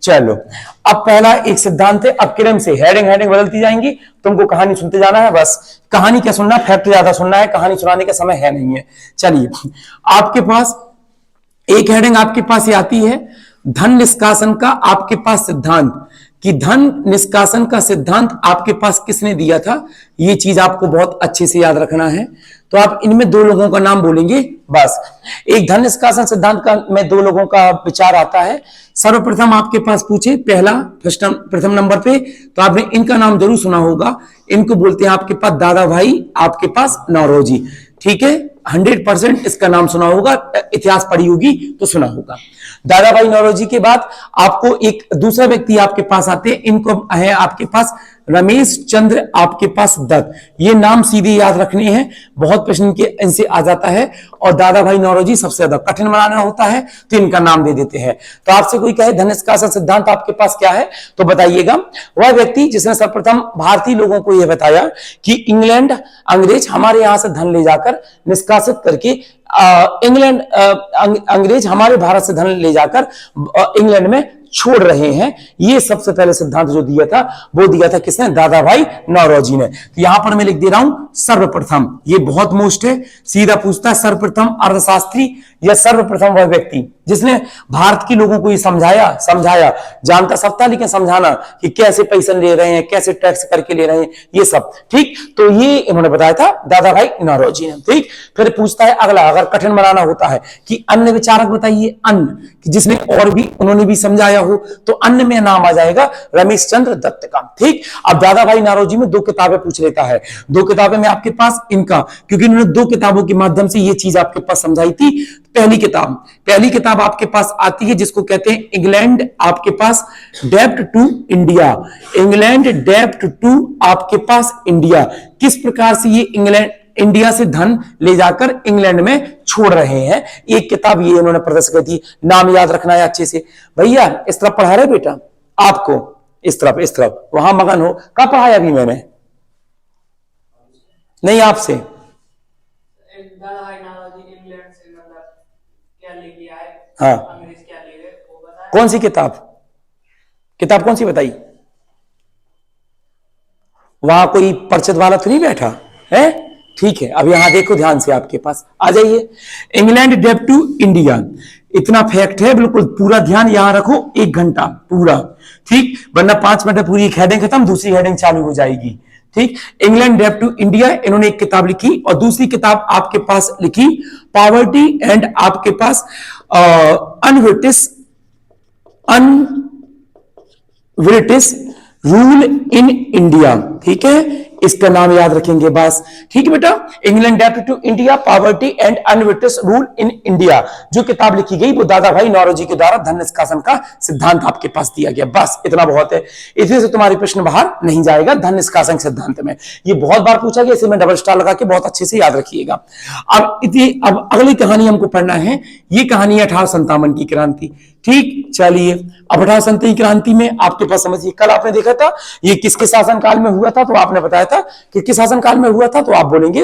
चलो अब पहला एक सिद्धांत है, अब क्रम से हेडिंग हेडिंग बदलती जाएंगी, तुमको कहानी सुनते जाना है बस। कहानी क्या सुनना, फैक्ट ज्यादा सुनना है, कहानी सुनाने का समय है नहीं है। चलिए आपके पास एक हेडिंग आपके पास ये आती है, धन निष्कासन का आपके पास सिद्धांत, कि धन निष्कासन का सिद्धांत आपके पास किसने दिया था, ये चीज आपको बहुत अच्छे से याद रखना है। तो आप इनमें दो लोगों का नाम बोलेंगे बस। एक धन निष्कासन सिद्धांत का में दो लोगों का विचार आता है। सर्वप्रथम आपके पास पूछे पहला प्रथम नंबर पे, तो आपने इनका नाम जरूर सुना होगा। इनको बोलते हैं आपके पास दादा भाई आपके पास नौरोजी। ठीक है, 100% इसका नाम सुना होगा, इतिहास पढ़ी होगी तो सुना होगा। दादा भाई नौरोजी के बाद आपको एक दूसरा व्यक्ति आपके पास आते हैं, इनको है आपके पास रमेश चंद्र आपके पास दत्त। ये नाम सीधे याद रखने हैं, बहुत प्रश्न के इनसे आ जाता है। और दादा भाई नौरोजी सबसे ज्यादा कठिन बनाना होता है तो इनका नाम दे देते हैं। तो आपसे कोई कहे धन निष्कासन सिद्धांत आपके पास क्या है, तो बताइएगा। वह व्यक्ति जिसने सर्वप्रथम भारतीय लोगों को यह बताया कि इंग्लैंड अंग्रेज हमारे यहां से धन ले जाकर निष्कासित करके इंग्लैंड अंग्रेज हमारे भारत से धन ले जाकर इंग्लैंड में छोड़ रहे हैं, ये सबसे पहले सिद्धांत जो दिया था वो दिया था किसने, दादा भाई नौरोजी ने। तो यहां पर मैं लिख दे रहा हूं सर्वप्रथम, ये बहुत मोस्ट है, सीधा पूछता है सर्वप्रथम अर्थशास्त्री या सर्वप्रथम वह व्यक्ति जिसने भारत के लोगों को ये समझाया, जानता सब था लेकिन समझाना कि कैसे पैसे ले रहे हैं, कैसे टैक्स करके ले रहे हैं, ये सब। ठीक, तो ये इन्होंने बताया था दादा भाई नौरोजी ने। ठीक, फिर पूछता है अगला, अगर कठिन बनाना होता है कि अन्य विचारक बताइए, अन्य जिसने और भी उन्होंने भी समझाया हो, तो अन्य में नाम आ जाएगा रमेश चंद्र दत्त का। ठीक, अब दादा भाई नौरोजी में दो किताबें पूछ लेता है, दो किताबें में आपके पास इनका, क्योंकि इन्होंने दो किताबों के माध्यम से ये चीज आपके पास समझाई थी। पहली किताब आपके पास आती है जिसको कहते हैं इंग्लैंड आपके पास डेब्ट टू इंडिया, इंग्लैंड डेब्ट टू आपके पास इंडिया। किस प्रकार से ये इंग्लैंड इंडिया से धन ले जाकर इंग्लैंड में छोड़ रहे हैं, एक किताब ये उन्होंने प्रदर्शित की थी। नाम याद रखना है अच्छे से भैया। इस तरफ पढ़ा रहे बेटा आपको, इस तरफ वहां मगन हो। कब पढ़ाया अभी मैंने, नहीं आपसे, हाँ कौन सी किताब कौन सी बताई, वहां कोई परिचित वाला तो नहीं बैठा है। ठीक है, अब यहां देखो ध्यान से, आपके पास आ जाइए। इंग्लैंड डेब्ट टू इंडिया, इतना फैक्ट है, बिल्कुल पूरा ध्यान यहां रखो, 1 घंटा पूरा। ठीक, वरना 5 मिनट पूरी एक हेडिंग खत्म, दूसरी हेडिंग चालू हो जाएगी। ठीक, इंग्लैंड डेब्ट टू इंडिया, इन्होंने एक किताब लिखी और दूसरी किताब आपके पास लिखी पॉवर्टी एंड आपके पास अनब्रिटिश रूल इन इंडिया। ठीक है, इसका नाम याद रखेंगे बस। ठीक है बेटा, इंग्लैंड डेब्ट to India, poverty and unBritish rule in India, जो किताब लिखी गई वो दादा भाई नौरोजी के द्वारा धन निष्कासन का सिद्धांत आपके पास दिया गया। बस इतना बहुत है, इसमें से तुम्हारे प्रश्न बाहर नहीं जाएगा। धन निष्कासन सिद्धांत में ये बहुत बार पूछा गया, इसे मैं डबल स्टार लगा के बहुत अच्छे से याद रखिएगा। अब अगली कहानी हमको पढ़ना है, ये कहानी 1857 की क्रांति। ठीक, चलिए अब 1857 की क्रांति में आपके पास समझिए, कल आपने देखा था ये किसके शासनकाल में हुआ था, तो आपने बताया था कि किस शासनकाल में हुआ था, तो आप बोलेंगे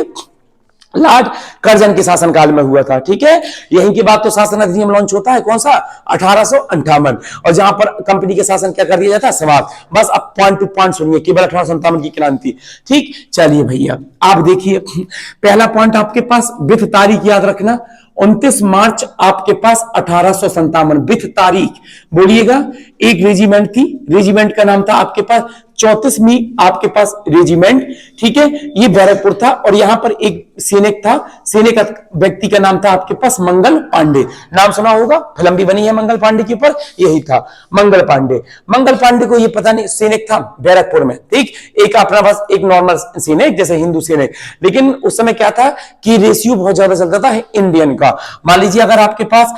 लॉर्ड कर्जन के शासनकाल में हुआ था। ठीक है, यहीं के बाद तो शासन अधिनियम लॉन्च होता है, कौन सा, 1858, और जहां पर कंपनी के शासन क्या कर दिया जाता है, समाप्त। बस अब पॉइंट टू पॉइंट सुनिए, केवल 1857 की क्रांति। ठीक, चलिए भैया आप देखिए, पहला पॉइंट आपके पास विथ तारीख याद रखना, 29 मार्च आपके पास 1857 विथ तारीख बोलिएगा। एक रेजिमेंट थी, रेजिमेंट का नाम था आपके पास 34वीं आपके पास रेजिमेंट। ठीक है, ये बैरकपुर था और यहां पर एक सैनिक था, सैनिक व्यक्ति का नाम था आपके पास मंगल पांडे। नाम सुना होगा, फिल्म भी बनी है मंगल पांडे के ऊपर, यही था मंगल पांडे। मंगल पांडे को ये पता नहीं सैनिक था बैरकपुर में। ठीक, एक अपना बस एक नॉर्मल सैनिक जैसे हिंदू सैनिक, लेकिन उस समय क्या था कि रेशियो बहुत ज्यादा चलता था इंडियन का। मान लीजिए अगर आपके पास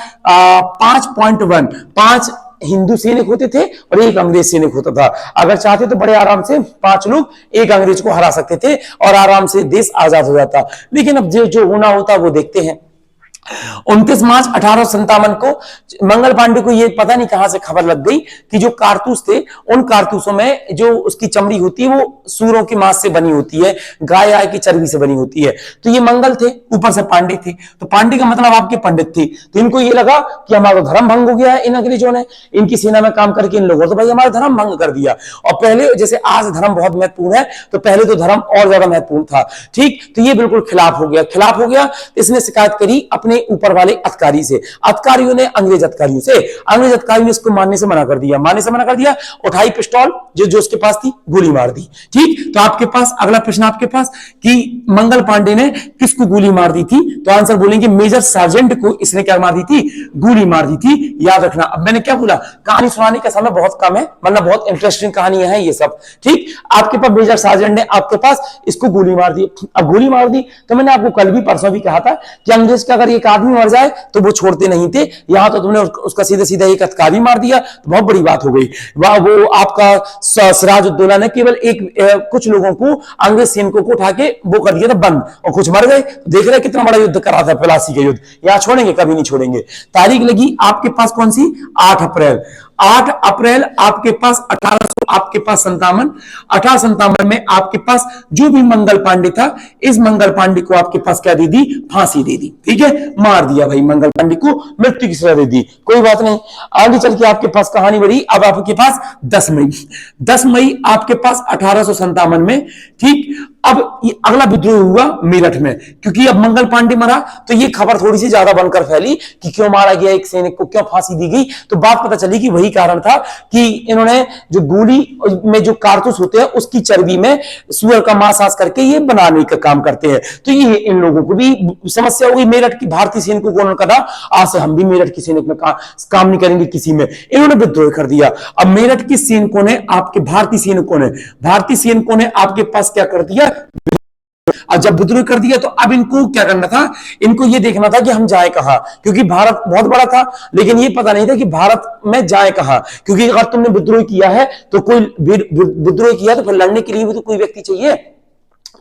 5.1 हिंदू सैनिक होते थे और एक अंग्रेज सैनिक होता था, अगर चाहते तो बड़े आराम से 5 लोग एक अंग्रेज को हरा सकते थे और आराम से देश आजाद हो जाता। लेकिन अब जो होना होता वो देखते हैं। 29 मार्च 1857 को मंगल पांडे को ये पता नहीं कहां से खबर लग गई कि जो कारतूस थे, उन कारतूसों में जो उसकी चमड़ी होती है वो सूरों के मांस से बनी होती है, गाय आय की चर्बी से बनी होती है। तो ये मंगल थे, ऊपर से पांडे थे, तो पांडे का मतलब आपके पंडित थे। तो इनको ये लगा कि हमारा धर्म भंग हो गया है इन अंग्रेजों ने, इनकी सेना में काम करके इन लोगों तो भाई हमारा धर्म भंग कर दिया। और पहले जैसे आज धर्म बहुत महत्वपूर्ण है, तो पहले तो धर्म और ज्यादा महत्वपूर्ण था। ठीक, तो ये बिल्कुल खिलाफ हो गया, खिलाफ हो गया। इसने शिकायत करी अपने ऊपर वाले अधिकारी से, अधिकारियों ने अंग्रेज अधिकारियों से, अंग्रेज अधिकारियों ने इसको मानने से मना कर दिया, मानने से मना कर दिया। उठाई पिस्तौल जो जो उसके पास थी, गोली मार दी। ठीक, तो आपके पास अगला प्रश्न आपके पास कि मंगल पांडे ने किसको गोली मार दी थी, तो आंसर बोलेंगे मेजर सार्जेंट को इसने क्या मार दी थी, गोली मार दी थी। याद रखना। अब मैंने क्या बोला, कहानी सुनाने का समय बहुत कम है, मतलब बहुत इंटरेस्टिंग कहानियां हैं ये सब। ठीक, आपके पास मेजर सार्जेंट ने आपके पास इसको गोली मार दी। अब गोली मार दी तो मैंने आपको कल भी परसों भी कहा था कि अंग्रेज का अगर एक आदमी मर जाए तो वो छोड़ते नहीं थे। यहां तो तुमने उसका सीधा सीधा एक अधिकारी मार दिया, तो बहुत बड़ी बात हो गई। वो आपका सिराजुद्दौला ने केवल कुछ लोगों को, अंग्रेज सैनिकों को उठा के वो कर दिया था बंद, और कुछ मर गए। देख रहे कितना बड़ा युद्ध करा था, प्लासी का युद्ध। यहां छोड़ेंगे, कभी नहीं छोड़ेंगे। तारीख लगी आपके पास कौन सी, 8 अप्रैल। 8 अप्रैल आपके पास 1857 में आपके पास जो भी मंगल पांडे था, इस मंगल पांडे को आपके पास क्या दे दी, फांसी दे दी। ठीक है, मार दिया भाई, मंगल पांडे को मृत्यु की सजा दे दी। कोई बात नहीं, आगे चल के आपके पास कहानी बढ़ी। अब आपके पास 10 मई आपके पास 1857 में। ठीक, अब अगला विद्रोह हुआ मेरठ में, क्योंकि अब मंगल पांडे मरा तो ये खबर थोड़ी सी ज्यादा बनकर फैली कि क्यों मारा गया एक सैनिक को, क्यों फांसी दी गई। तो बात पता चली कि वही कारण था कि इन्होंने जो गोली में जो कारतूस होते हैं उसकी चर्बी में सुअर का मांस आस करके ये बनाने का काम करते हैं। तो ये इन लोगों को भी समस्या हो गई, मेरठ की भारतीय सैनिकों को। उन्होंने कहा आज से हम भी मेरठ की सैनिक में काम नहीं करेंगे किसी में। इन्होंने विद्रोह कर दिया। अब मेरठ के सैनिकों ने, आपके भारतीय सैनिकों ने आपके पास क्या कर दिया, और जब विद्रोह कर दिया तो अब इनको क्या करना था, इनको ये देखना था कि हम जाए कहां, क्योंकि भारत बहुत बड़ा था, लेकिन ये पता नहीं था कि भारत में जाए कहां। क्योंकि अगर तुमने विद्रोह किया है तो कोई विद्रोह किया तो फिर लड़ने के लिए भी तो कोई व्यक्ति चाहिए।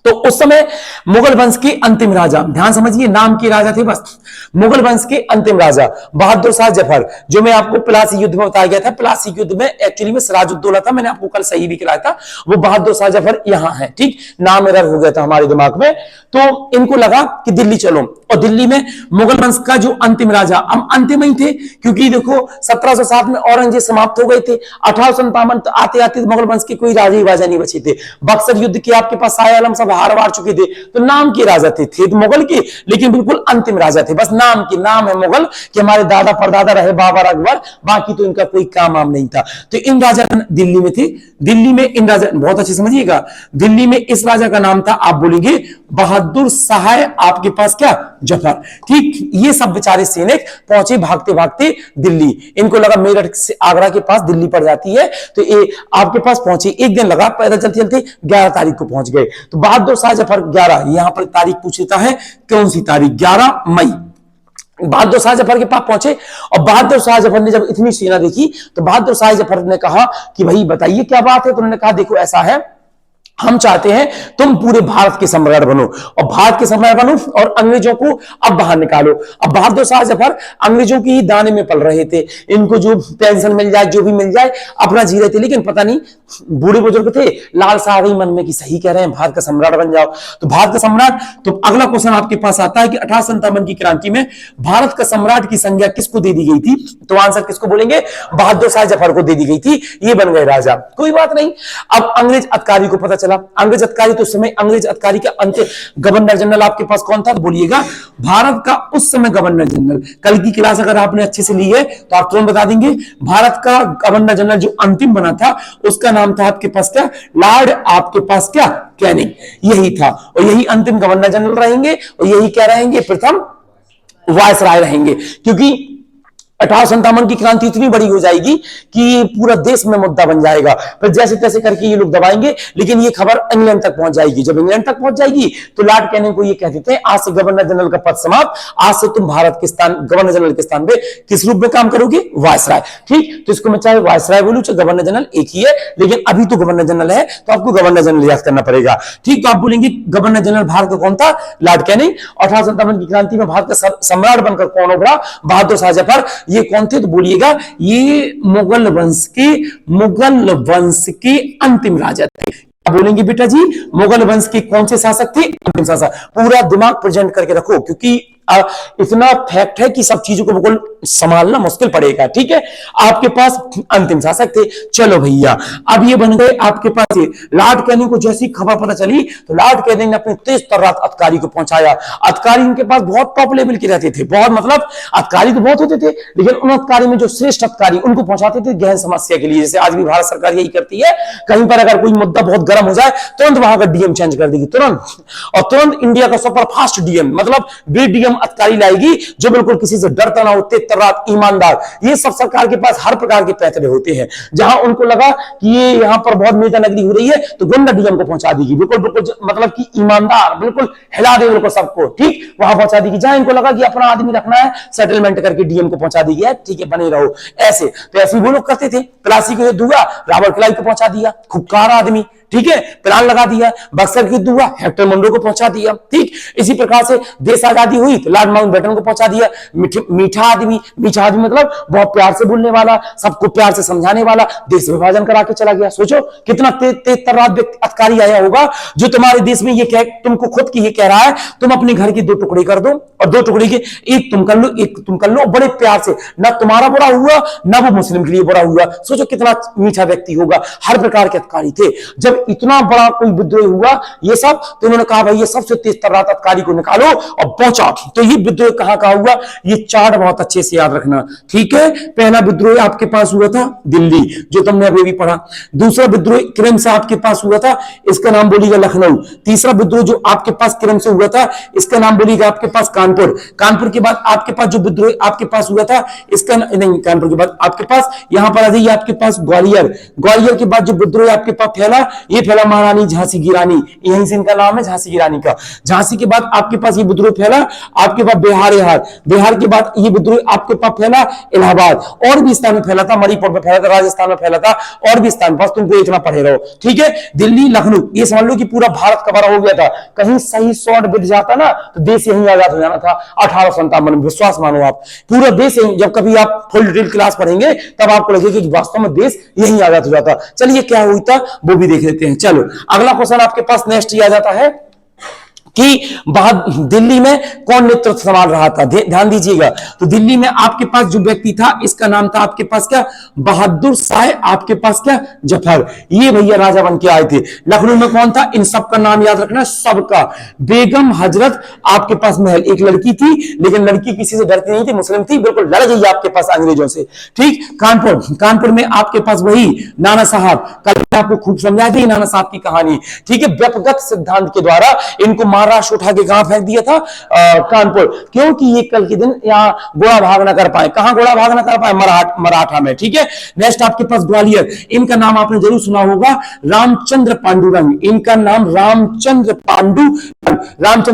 तो उस समय मुगल वंश के अंतिम राजा, ध्यान समझिए, नाम के राजा थे बस, मुगल वंश के अंतिम राजा बहादुर शाह जफर, जो मैं आपको प्लासी युद्ध में बताया गया था। प्लासी युद्ध में एक्चुअली में सिराजुद्दौला था, मैंने आपको कल सही भी कराया था। वो बहादुर शाह जफर यहां है। ठीक, नाम एरर हो गया था हमारे दिमाग में। तो इनको लगा कि दिल्ली चलो, और दिल्ली में मुगल वंश का जो अंतिम राजा, हम अंतिम ही थे, क्योंकि देखो 1707 में औरंगजेब समाप्त हो गए थे। 1857 आते आते मुगल वंश के कोई राजा ही वाजा नहीं बचे थे। बक्सर युद्ध के आपके पास शाह आलम सब हार वार चुके थे, तो नाम के राजा थे तो मुगल के, लेकिन बिल्कुल अंतिम राजा थे, बस नाम के, नाम है मुगल कि हमारे दादा परदादा रहे बाबर अकबर, बाकी तो इनका कोई काम आम नहीं था। तो इन राजा दिल्ली में थे। दिल्ली में इन राजा, बहुत अच्छे समझिएगा, दिल्ली में इस राजा का नाम था, आप बोलेंगे बहादुर शाह आपके पास क्या, जफर। ठीक, ये सब बेचारे सैनिक पहुंचे भागते भागते दिल्ली। इनको लगा मेरठ से आगरा के पास दिल्ली पड़ जाती है, तो ये आपके पास पहुंचे। एक दिन लगा, पैदल चलते चलते 11 तारीख को पहुंच गए। तो बहादुर शाह जफर 11, यहां पर तारीख पूछ लेता है, कौन सी तारीख, 11 मई बहादुर शाह जफर के पास पहुंचे। और बहादुर शाह जफर ने जब इतनी सेना देखी तो बहादुर शाह जफर ने कहा कि भाई बताइए क्या बात है। तो उन्होंने कहा देखो ऐसा है, हम चाहते हैं तुम पूरे भारत के सम्राट बनो, और भारत के सम्राट बनो और अंग्रेजों को अब बाहर निकालो। अब बहादुर शाह जफर अंग्रेजों की ही दाने में पल रहे थे, इनको जो पेंशन मिल जाए, जो भी मिल जाए, अपना जी रहे थे। लेकिन पता नहीं, बूढ़े बुजुर्ग थे, लालसा आ गई मन में कि सही कह रहे हैं, भारत का सम्राट बन जाओ। तो भारत का सम्राट, तो अगला क्वेश्चन आपके पास आता है कि 1857 की क्रांति में भारत का सम्राट की संज्ञा किसको दे दी गई थी, तो आंसर किसको बोलेंगे, बहादुर शाह जफर को दे दी गई थी, ये बन गए राजा। कोई बात नहीं। अब अंग्रेज अधिकारी को पता चला, अंग्रेज अधिकारी, तो उस समय अंग्रेज अधिकारी का अंत गवर्नर जनरल आपके पास कौन था, तो बोलिएगा भारत का उस समय गवर्नर जनरल। कल की क्लास अगर आपने अच्छे से ली है तो आप तुरंत बता देंगे, भारत का गवर्नर जनरल जो अंतिम बना था उसका नाम था आपके पास क्या, लॉर्ड आपके पास क्या, कैनिंग, यही था। और यही अंतिम गवर्नर जनरल रहेंगे, और यही क्या रहेंगे, प्रथम वायसराय रहेंगे। क्योंकि 1857 की क्रांति इतनी बड़ी हो जाएगी कि पूरा देश में मुद्दा बन जाएगा। फिर जैसे तैसे करके ये लोग दबाएंगे, लेकिन ये खबर इंग्लैंड तक पहुंच जाएगी। जब इंग्लैंड तक पहुंच जाएगी तो लॉर्ड कैनिंग को ये कह देते हैं, आज से गवर्नर जनरल का पद समाप्त, आज से तुम भारत के स्थान गवर्नर जनरल के स्थान पे किस रूप में काम करोगे, वायसराय। ठीक, तो इसको मैं चाहे वायसराय बोलूं चाहे गवर्नर जनरल, एक ही है, लेकिन अभी तो गवर्नर जनरल है तो आपको गवर्नर जनरल याद करना पड़ेगा। ठीक, तो आप बोलेंगे गवर्नर जनरल भारत का कौन था, लॉर्ड कैनिंग। 1857 की क्रांति में भारत का सम्राट बनकर कौन उभरा, बहादुर शाह जफर। ये कौन थे तो बोलिएगा, ये मुगल वंश के अंतिम राजा थे। बोलेंगे बेटा जी, मुगल वंश के कौन से शासक थे, अंतिम शासक। पूरा दिमाग प्रेजेंट करके रखो, क्योंकि इतना फैक्ट है कि सब चीजों को बिल्कुल संभालना मुश्किल पड़ेगा। ठीक है, आपके पास अंतिम शासक थे। चलो भैया, अब ये बन गए आपके पास लॉर्ड कैनिंग को जैसी खबर पता चली तो लॉर्ड कैनिंग ने अपने तेज तर्रार अधिकारी को पहुंचाया। अधिकारी इनके पास बहुत टॉप लेवल के रहते थे, बहुत, मतलब अधिकारी तो बहुत होते थे, लेकिन उन अधिकारी में जो श्रेष्ठ अधिकारी उनको पहुंचाते थे गहन समस्या के लिए। जैसे आज भी भारत सरकार यही करती है, कहीं पर अगर कोई मुद्दा बहुत गर्म हो जाए तुरंत वहां का डीएम चेंज कर देगी, तुरंत, और तुरंत इंडिया का सुपर फास्ट डीएम, मतलब बी डीएम अधिकारी लाएगी जो बिल्कुल किसी से डरता ना हो, तर्रार, ईमानदार। ये सब सरकार के पास हर प्रकार के पैतरे होते हैं। जहां उनको लगा कि ये यहां पर बहुत नेता नगरी हो रही है तो गुंडा डीएम को पहुंचा देगी, बिल्कुल बिल्कुल, मतलब कि ईमानदार, बिल्कुल हिला दे बिल्कुल सबको। ठीक, वहां पहुंचा देगी। जहां इनको लगा कि अपना आदमी रखना है, सेटलमेंट करके डीएम को पहुंचा देगी, ठीक है बने रहो। ऐसे तो ऐसे वो लोग करते थे। प्लासी को दुआ रावल किलाई को पहुंचा दिया, खूबकार आदमी, ठीक है, प्लान लगा दिया। बक्सर की दुआ हेक्टर मंडो को पहुंचा दिया। ठीक, इसी प्रकार से देश आजादी हुई तो लॉर्ड माउंटबेटन को पहुंचा दिया। मीठा आदमी मतलब बहुत प्यार से बोलने वाला, सबको प्यार से समझाने वाला, देश विभाजन करा के चला गया। सोचो कितना तेज तर्रार अधिकारी आया होगा जो तुम्हारे देश में ये कह, तुमको खुद की ये कह रहा है तुम अपने घर के 2 टुकड़े कर दो और 2 टुकड़े के एक तुम कर लो, एक तुम कर लो, बड़े प्यार से, ना तुम्हारा बुरा हुआ ना वो मुस्लिम के लिए बुरा हुआ। सोचो कितना मीठा व्यक्ति होगा। हर प्रकार के अधिकारी थे। जब इतना बड़ा कोई विद्रोह हुआ ये सब, तो उन्होंने कहा भाई ये सबसे तेज तर्रार अधिकारी को निकालो और पहुंचा। तो ये विद्रोह कहां का हुआ, ये चार्ट बहुत अच्छे से याद रखना। ठीक है, पहला विद्रोह आपके पास हुआ था दिल्ली, जो तुमने अभी भी पढ़ा। दूसरा विद्रोह क्रम से आपके पास हुआ था, इसका नाम बोलिएगा लखनऊ। तीसरा विद्रोह जो आपके पास क्रम से हुआ था, इसका नाम बोलिएगा आपके पास कानपुर। कानपुर के बाद आपके पास जो विद्रोह आपके पास हुआ था, इसका नहीं, कानपुर के बाद आपके पास यहां पर आ जाइए आपके पास ग्वालियर। ग्वालियर के बाद जो विद्रोह आपके पास फैला, ये फैला महारानी झांसी की रानी, यहीं से इनका नाम है झांसी की रानी का। झांसी के बाद आपके पास ये विद्रोह फैला आपके पास बिहार के बाद ये विद्रोह आपके पास फैला इलाहाबाद, और भी स्थान में फैला था, मणिपुर में फैला था, राजस्थान में फैला था, और भी स्थान, बस तुमको इतना पढ़े रहो। ठीक है, दिल्ली लखनऊ, ये समझ लो कि पूरा भारत कवर हो गया था। कहीं सही शॉट बिट जाता ना तो देश यहीं आजाद हो जाना था 1857 में। विश्वास मानो आप, पूरा देश यहीं, जब कभी आप फुल डिटेल क्लास पढ़ेंगे तब आपको लगेगा कि वास्तव में देश यहीं आजाद हो जाता। चलिए क्या हुआ था वो भी देख लेते हैं। चलो अगला क्वेश्चन आपके पास नेक्स्ट ये आ जाता है कि दिल्ली में कौन नेतृत्व संभाल रहा था। ध्यान दीजिएगा, तो दिल्ली में आपके पास जो व्यक्ति था इसका नाम था आपके पास क्या, बहादुर शाह, आपके पास क्या, जफर। ये भैया राजा बन के आए थे। लखनऊ में कौन था, इन सबका नाम याद रखना, सबका। बेगम हजरत आपके पास महल, एक लड़की थी, लेकिन लड़की किसी से डरती नहीं थी, मुस्लिम थी, बिल्कुल लड़ गई आपके पास अंग्रेजों से। ठीक, कानपुर में आपके पास वही नाना साहब, कल आपको खूब समझा दी नाना साहब की कहानी। ठीक है, व्यक्तिगत सिद्धांत के द्वारा इनको महाराष्ट्र उठा के कहां फेंक दिया था, कानपुर, क्योंकि ये कल के दिन यहाँ घोड़ा भाग ना कर पाए। कहां घोड़ा भाग ना कर पाए, मराठा में। ठीक है, नेक्स्ट आपके पास ग्वालियर, इनका नाम आपने जरूर सुना होगा, रामचंद्र पांडुरंग। इनका नाम रामचंद्र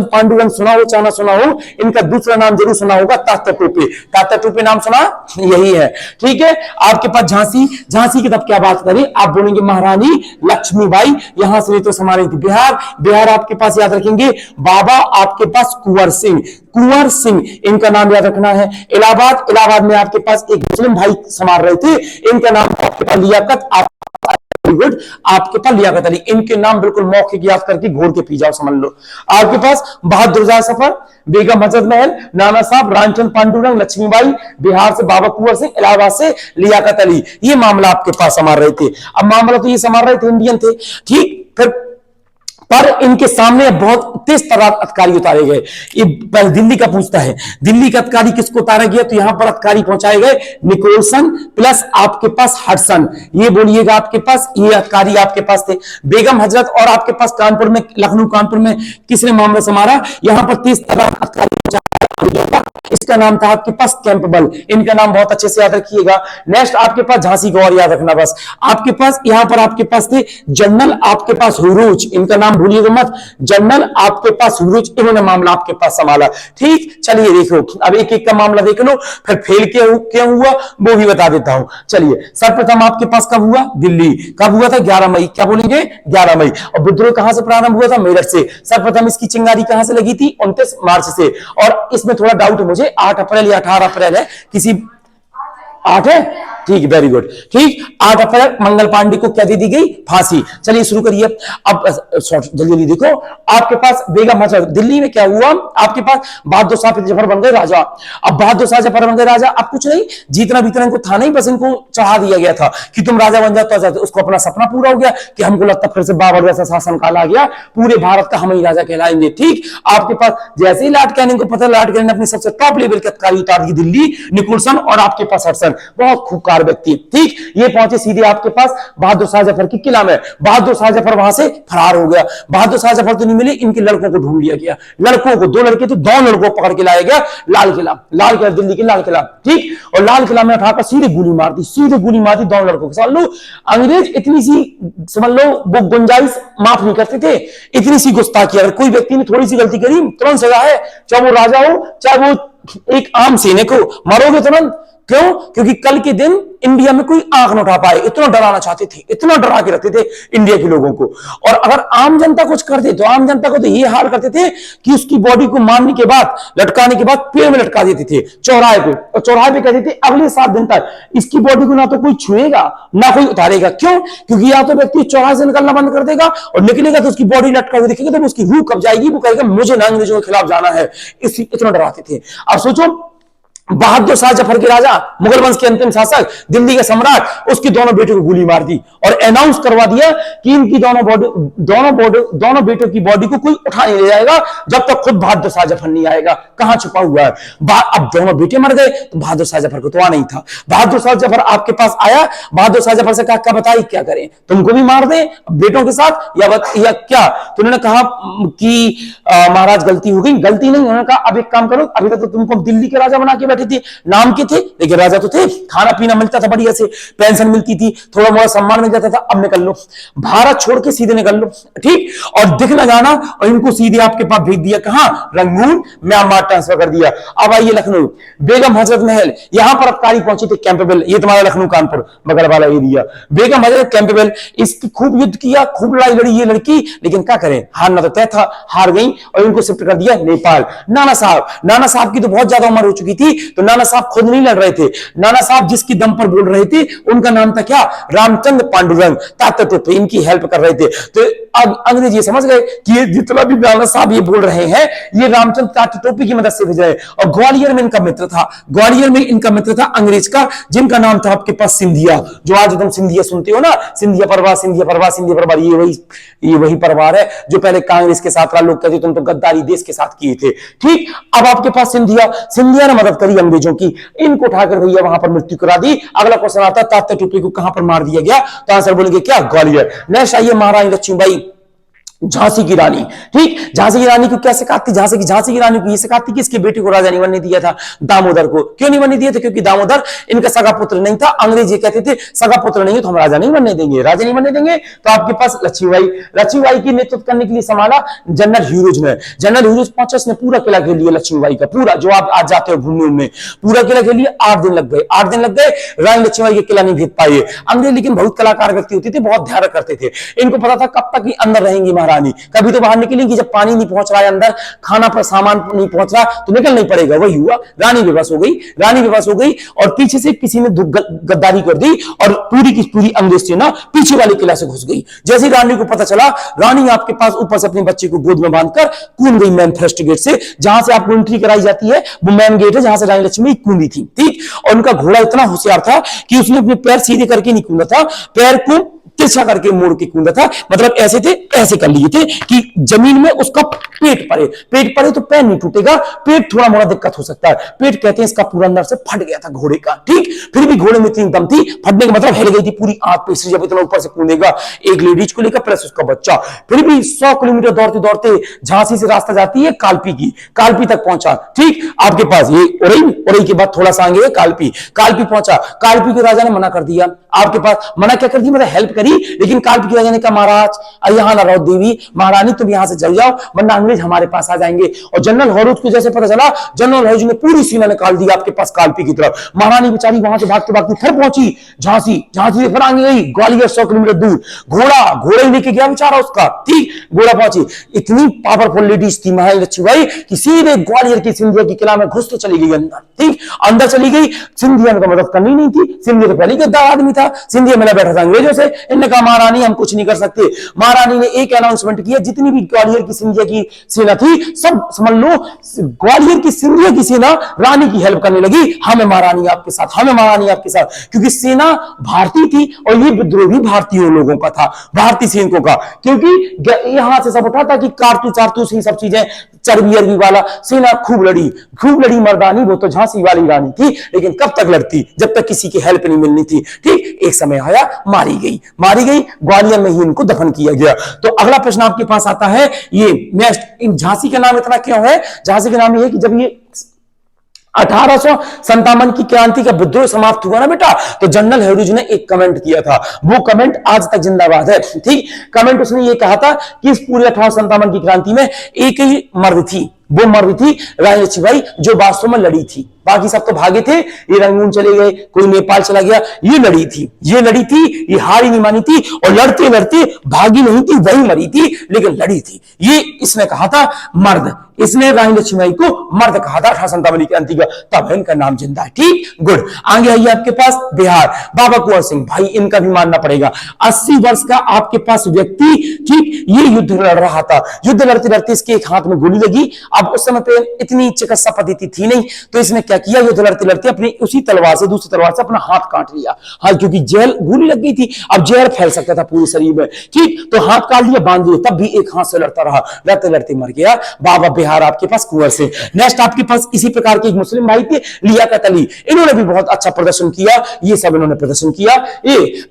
पांडुरंग सुना हो चाहे ना सुना हो, इनका दूसरा नाम जरूर सुना होगा, तात्या टोपे। तात्या टोपे नाम सुना, यही है। ठीक है, आपके पास झांसी की तब क्या बात करें, आप बोलेंगे महारानी लक्ष्मीबाई, यहां से तो समारे थी। बिहार आपके पास याद रखेंगे बाबा आपके पास कुंवर सिंह, इनका नाम याद रखना है। इलाहाबाद में आपके पास एक मुस्लिम भाई संभाल रहे थे, इनका नाम आपके पास लियाकत, आपके पास लियाकत अली। इनके नाम बिल्कुल मौखिक याद करके घोर के पी जाओ, समझ लो। आपके पास बहादुर शाह जफर, बेगम हजरत महल, नाना साहब, रामचंद्र पांडुरंग, लक्ष्मीबाई, बिहार से बाबा कुंवर सिंह, इलाहाबाद से लियाकत अली, ये मामला आपके पास संभाल रहे थे। अब मामला तो ये संभाल रहे थे, इंडियन थे। ठीक, फिर पर इनके सामने बहुत तेज तर्रार अधिकारी उतारे गए। ये दिल्ली का पूछता है, दिल्ली का अधिकारी किसको उतारा गया, तो यहां पर अधिकारी पहुंचाए गए निकोलसन प्लस आपके पास हडसन। ये बोलिएगा आपके पास ये अधिकारी आपके पास थे। बेगम हजरत और आपके पास कानपुर में, लखनऊ कानपुर में किसने मामला संभाला, यहां पर तेज तर्रार अधिकारी इसका नाम था आपके पास कैंपबेल। इनका नाम बहुत अच्छे से याद रखिएगा। नेक्स्ट आपके पास झांसी का और याद रखना बस। आपके पास यहां पर आपके पास थे जनरल आपके पास हुरूज, इनका नाम भूलिएगा मत। जनरल आपके पास हुरूज, इन्होंने मामला आपके पास संभाला। ठीक, चलिए देखो अब एक एक का मामला देख लो, फिर फेल क्यों हुआ वो भी बता देता हूं। चलिए सर्वप्रथम आपके पास कब हुआ? दिल्ली। कब हुआ था? 11 मई। क्या बोलेंगे? 11 मई। और विद्रोह कहां से प्रारंभ हुआ था? मेरठ से। सर्वप्रथम इसकी चिंगारी कहां से लगी थी? 29 मार्च से। और इसमें थोड़ा डाउट है मुझे, 8 अप्रैल या 18 अप्रैल है, किसी 8 है, ठीक, वेरी गुड, ठीक। 8 अप्रैल मंगल पांडे को क्या दे दी गई? फांसी। चलिए शुरू करिए अब, जल्दी जल्दी देखो। आपके पास बेगम हजरत, दिल्ली में क्या हुआ? आपके पास बहादुर शाह जफर बन गए राजा। अब बहादुर शाह जफर बन गए राजा, अब कुछ नहीं, जीतना बीतना इनको था नहीं, बस इनको चढ़ा दिया गया था कि तुम राजा बन जाओ। तो उसको अपना सपना पूरा हो गया कि हमको लगता फिर से बाबर जैसा शासन काल आ गया, पूरे भारत का हम ही राजा कहलाएंगे। ठीक, आपके पास जैसे ही लॉर्ड कैनिंग को पता, लॉर्ड कैनिंग ने अपनी सबसे टॉप लेवल की अधिकारी उतार दी दिल्ली, निकोलसन और आपके पास हडसन, बहुत खूबकार व्यक्ति। ठीक, ये पहुंचे सीधे आपके पास बहादुर शाह जफर की किला में। बहादुर शाह जफर वहां से फरार हो गया। बहादुर शाह जफर तो नहीं मिले, इनके लड़कों को ढूंढ लिया गया। लड़कों को, 2 लड़के थे, 2 लड़कों को पकड़ के लाया गया लाल किला, लाल किला, दिल्ली के लाल किला। ठीक, और लाल किला में उठाकर सीधे गोली मार दी, सीधे गोली मार दी 2 लड़कों के साथ। लो, अंग्रेज इतनी सी समझ लो वो गुंजाइश माफ नहीं करते थे, इतनी सी गुस्ताखी, अगर कोई व्यक्ति ने थोड़ी सी गलती करी तुरंत सजा है, चाहे वो राजा हो चाहे वो एक आम सैनिक हो, मरोगे तुरंत। क्यों? क्योंकि कल के दिन इंडिया में कोई आंख न उठा पाए, इतना डराना चाहते थे, इतना डरा के रखते थे इंडिया के लोगों को। और अगर आम जनता कुछ करते तो आम जनता को तो ये हाल करते थे कि उसकी बॉडी को मारने के बाद, लटकाने के बाद पेड़ में लटका देते थे चौराहे पे, और चौराहे पे कहते थे अगले 7 दिन तक इसकी बॉडी को ना तो कोई छुएगा ना कोई उतारेगा। क्यों? क्योंकि या तो व्यक्ति चौराहे से निकलना बंद कर देगा और निकलेगा तो उसकी बॉडी लटका हुई दिखेगी, तो उसकी रूह कब जाएगी, वो कहेगा मुझे ना अंग्रेजों के खिलाफ जाना है। इतना डराते थे। अब सोचो, बहादुर शाह जफर के राजा, मुगल वंश के अंतिम शासक, दिल्ली के सम्राट, उसके दोनों बेटों को गोली मार दी और अनाउंस करवा दिया कि इनकी दोनों बेटों की बॉडी को कोई उठा नहीं ले जाएगा जब तक खुद बहादुर शाह जफर नहीं आएगा। कहां छुपा हुआ है? अब दोनों बेटे मर गए तो बहादुर शाह जफर को तो आ नहीं था। बहादुर शाह जफर आपके पास आया, बहादुर शाह जफर से कहा क्या बताइए क्या करें, तुमको भी मार दें बेटों के साथ या क्या? तो उन्होंने कहा कि महाराज गलती हो गई। गलती नहीं, उन्होंने कहा अब एक काम करो, अभी तक तो तुमको दिल्ली के राजा बना के बैठे थे, नाम के थे लेकिन राजा तो थे, खाना पीना मिलता था बढ़िया से, पेंशन मिलती थी, थोड़ा बहुत सम्मान मिल जाता था, अब निकल लो, भारत छोड़ के सीधे निकल लो। ठीक, और दिख न जाना, और इनको सीधे आपके पास भेज दिया। कहां? रंगून, म्यांमार ट्रांसफर कर दिया। अब आइए लखनऊ, बेगम हजरत महल, यहां पर अबकारी पहुंचे थे कैंपबेल, ये तुम्हारा लखनऊ कानपुर बगल वाला एरिया। बेगम हजरत कैंपबेल, इसकी खूब युद्ध किया, खूब लड़ाई लड़ी ये लड़की, लेकिन क्या करें, हारना तो तय था, हार गई और इनको शिफ्ट कर दिया नेपाल। नाना साहब की तो बहुत ज्यादा उम्र हो चुकी थी, तो नाना साहब खुद नहीं लड़ रहे थे। नाना साहब जिसकी दम पर बोल रहे थे उनका नाम था क्या? रामचंद्र पांडुरंग, ताकत पे इनकी हेल्प कर रहे थे। तो अब अंग्रेज ये समझ गए कि ये जितना भी नाना साहब ये बोल रहे हैं ये रामचंद्र तात्या टोपी की मदद से भेज रहे हैं। और ग्वालियर में इनका मित्र था, ग्वालियर में इनका मित्र था अंग्रेज का, जिनका नाम था आपके पास सिंधिया, जो आज तुम सिंधिया सुनते हो ना, सिंधिया परिवार, सिंधिया परिवार, सिंधिया परिवार, ये वही परिवार है जो पहले कांग्रेस के साथ रहा। लोग कहते तुम तो गद्दारी देश के साथ किए थे। ठीक, अब आपके पास सिंधिया ने मदद करी अंग्रेजों की, इनको उठाकर भैया वहां पर मृत्यु करा दी। अगला क्वेश्चन आता है तात्या टोपी को कहां पर मार दिया गया? तो आंसर बोलेंगे क्या? ग्वालियर। नेक्स्ट आइए महारानी लक्ष्मीबाई, झांसी की रानी। ठीक, झांसी की रानी को क्या सिखाती? झांसी की रानी को ये सिखाती कि इसके बेटे को राजा नहीं बनने दिया था, दामोदर को। क्यों नहीं बनने दिया था? क्योंकि दामोदर इनका सगा पुत्र नहीं था। अंग्रेज ये कहते थे सगा पुत्र नहीं है तो हम राजा नहीं बनने देंगे, राजा नहीं बनने देंगे। तो आपके पास लक्ष्मीबाई की नेतृत्व करने के लिए संभाला जनरल ह्यूरोज ने। जनरल ह्यूरोज पहुंचा, इसने पूरा किला घेर लिया लक्ष्मीबाई का, पूरा जो आप आज जाते हो घूमने उनमें, पूरा किला घेर लिया। 8 दिन लग गए, 8 दिन लग गए, रानी लक्ष्मीबाई के किला नहीं भेज पाए अंग्रेज। लेकिन बहुत कलाकार व्यक्ति होते थे, बहुत ध्यान करते थे, इनको पता था कब तक अंदर रहेंगी महारानी, कभी तो बाहर निकलेंगी। जब पानी नहीं पहुंच रहा है अंदर, खाना पर सामान नहीं पहुंच रहा तो निकल नहीं पड़ेगा। वही हुआ, रानी बेबस हो गई और पीछे से किसी ने गद्दारी कर दी और पूरी की पूरी अंग्रेज सेना पीछे वाले किला से घुस गई। जैसे रानी को पता चला, रानी आपके पास ऊपर से अपने बच्चे को गोद में बांधकर कूद गई मेन फर्स्ट गेट से, जहां से आपको एंट्री कराई जाती है वो मेन गेट है जहां से रानी लक्ष्मी कूदी थी। ठीक, और उनका घोड़ा इतना होशियार था कि उसने अपने पैर सीधे करके नहीं कूदा था, पैर को तिरछा करके मोड़ के कूदा था, मतलब ऐसे थे, ऐसे कर लिए थे कि जमीन में उसका पेट पड़े तो पैर नहीं टूटेगा, पेट थोड़ा मोड़ा दिक्कत हो सकता है। पेट कहते हैं इसका पूरा अंदर से फट गया था घोड़े का, ठीक। फिर भी घोड़े में इतनी दम थी, फटने का मतलब हिल गई थी पूरी आंख पे, जब इतना ऊपर से कूदेगा एक लेडीज को लेकर प्लस उसका बच्चा। फिर भी 100 किलोमीटर दौड़ते दौड़ते झांसी से रास्ता जाती है कालपी तक पहुंचा, ठीक। आपके पास ये उरई के बाद थोड़ा सा आगे कालपी पहुंचा। कालपी के राजा ने मना कर दिया, आपके पास मना क्या कर दी, मतलब हेल्प करी, लेकिन कालपी के राजा ने कहा महाराज यहां ना रहो, देवी महारानी तुम यहां से चल जाओ वरना अंग्रेज हमारे पास आ जाएंगे। और जनरल हॉरोज को जैसे पता चला, जनरल हॉरोज ने पूरी सेना निकाल दी आपके पास कालपी की तरफ। महारानी बेचारी वहां से भागते भागते फिर पहुंची झांसी से फिर आगे गई ग्वालियर 100 किलोमीटर दूर। घोड़ा ही लेके गया बेचारा उसका, ठीक। घोड़ा पहुंची, इतनी पावरफुल लेडीज थी महारानी लक्ष्मीबाई कि सीधे ग्वालियर की सिंधिया की किला में घुस के चली गई अंदर, ठीक। अंदर चली गई, सिंधिया ने मदद करनी नहीं थी, सिंधिया तो पहले गद्दार आदमी था, सिंधिया मिला बैठा था अंग्रेजों से। इन्होंने कहा महारानी हम कुछ नहीं कर सकते। महारानी ने एक अनाउंसमेंट किया, जितनी भी ग्वालियर की सिंधिया की सेना थी सब समझ लो ग्वालियर की सिंधिया की सेना रानी की हेल्प करने लगी, हमें महारानी आपके साथ, क्योंकि सेना भारतीय थी और ये विद्रोह भी भारतीय लोगों का था, भारतीय सैनिकों का। क्योंकि यहां से सब उठा था कि कारतूस ही सब चीजें, चर्बी अरबी वाला। सेना खूब लड़ी मर्दानी, वो तो झांसी वाली रानी थी, लेकिन कब तक लड़ती, जब तक किसी की हेल्प नहीं मिलनी थी, ठीक। एक समय आया, मारी गई, ग्वालियर में ही इनको दफन किया गया। तो अगला प्रश्न आपके पास आता है ये नेक्स्ट, झांसी का नाम इतना क्यों है? झांसी का नाम ये है कि जब ये 1857 की क्रांति का विद्रोह समाप्त हुआ ना बेटा, तो जनरल हॉरोज ने एक कमेंट किया था, वो कमेंट आज तक जिंदाबाद है, ठीक। कमेंट उसने ये कहा था कि इस पूरी 1857 की क्रांति में एक ही मर्द थी, वो मर्द थी रानी लक्ष्मीबाई, जो वास्तव में लड़ी थी। बाकी सब तो भागे थे, ये रंगून चले गए, कोई नेपाल चला गया, ये लड़ी थी, ये हार ही नहीं मानी थी, और लड़ते लड़ते भागी नहीं थी, वही मरी थी, लेकिन लड़ी थी। ये इसने कहा था मर्द, इसने रानी लक्ष्मीबाई को मर्द कहा था 1857 की क्रांति का, तब इनका नाम जिंदा है, ठीक। गुड। आगे आइए आपके पास बिहार, बाबा कुंवर सिंह, भाई इनका भी मानना पड़ेगा। 80 वर्ष का आपके पास व्यक्ति, ठीक, ये युद्ध लड़ रहा था, युद्ध लड़ते लड़ते इसके एक हाथ में गोली लगी। अब उस समय पे इतनी चिकित्सा पद्धति थी नहीं, तो इसने क्या किया, युद्ध लड़ते लड़ते अपनी उसी तलवार से, दूसरी तलवार से अपना हाथ काट लिया। हाँ, क्योंकि जहर गोली लग गई थी, अब जहर फैल सकता था पूरे शरीर में, ठीक। तो हाथ काट लिया, बांध दिया, तब भी एक हाथ से लड़ता रहा, लड़ते लड़ते मर गया। बाबा बिहार आपके पास कुंवर सिंह। नेक्स्ट आपके पास इसी प्रकार के एक मुस्लिम भाई थे, लियाकत अली, इन्होंने भी बहुत अच्छा प्रदर्शन किया, ये सब इन्होंने प्रदर्शन किया।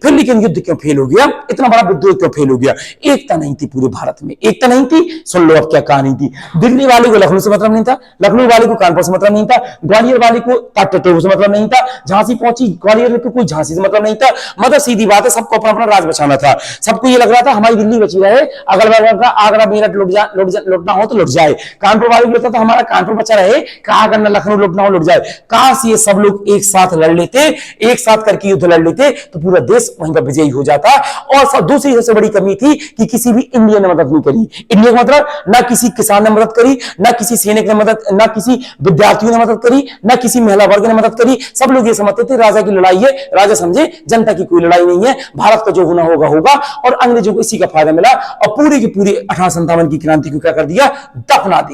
फिर लेकिन युद्ध क्यों फेल हो गया, इतना बड़ा विद्रोह क्यों फेल हो गया? एकता नहीं थी पूरे भारत में, एकता नहीं थी। सुन लो अब क्या कहानी थी। दिल्ली वाले को लखनऊ से मतलब नहीं था, लखनऊ वाले को कानपुर से मतलब नहीं था, ग्वालियर वाले को टटेरू से मतलब नहीं था, झांसी पहुंची ग्वालियर को कोई झांसी से मतलब नहीं था। मतलब सीधी बात है, सबको अपना अपना राज बचाना था, सबको ये लग रहा था हमारी दिल्ली बची रहे, अगल बगल का आगरा मेरठ लुटना हो तो लुट जाए। कानपुर वाले को लगता था हमारा कानपुर बचा रहे, कहा करना लखनऊ लुटना हो लुट जाए। काश ये सब लोग एक साथ लड़ लेते, एक साथ करके युद्ध लड़ लेते, तो पूरा देश वहीं पर विजयी हो जाता। और दूसरी सबसे बड़ी कमी थी कि किसी भी इंडियन ने मदद नहीं करी। इंडिया का मतलब ना किसी किसान ने मदद करी, ना किसी सैनिक ने मदद, ना किसी विद्यार्थियों ने मदद करी, ना किसी महिला वर्ग ने मदद करी। सब लोग ये समझते थे राजा की लड़ाई है, राजा समझे जनता की कोई लड़ाई नहीं है, भारत का जो होना होगा होगा। और अंग्रेजों को इसी का फायदा मिला और पूरी की पूरी 1857 की क्रांति को क्या कर दिया,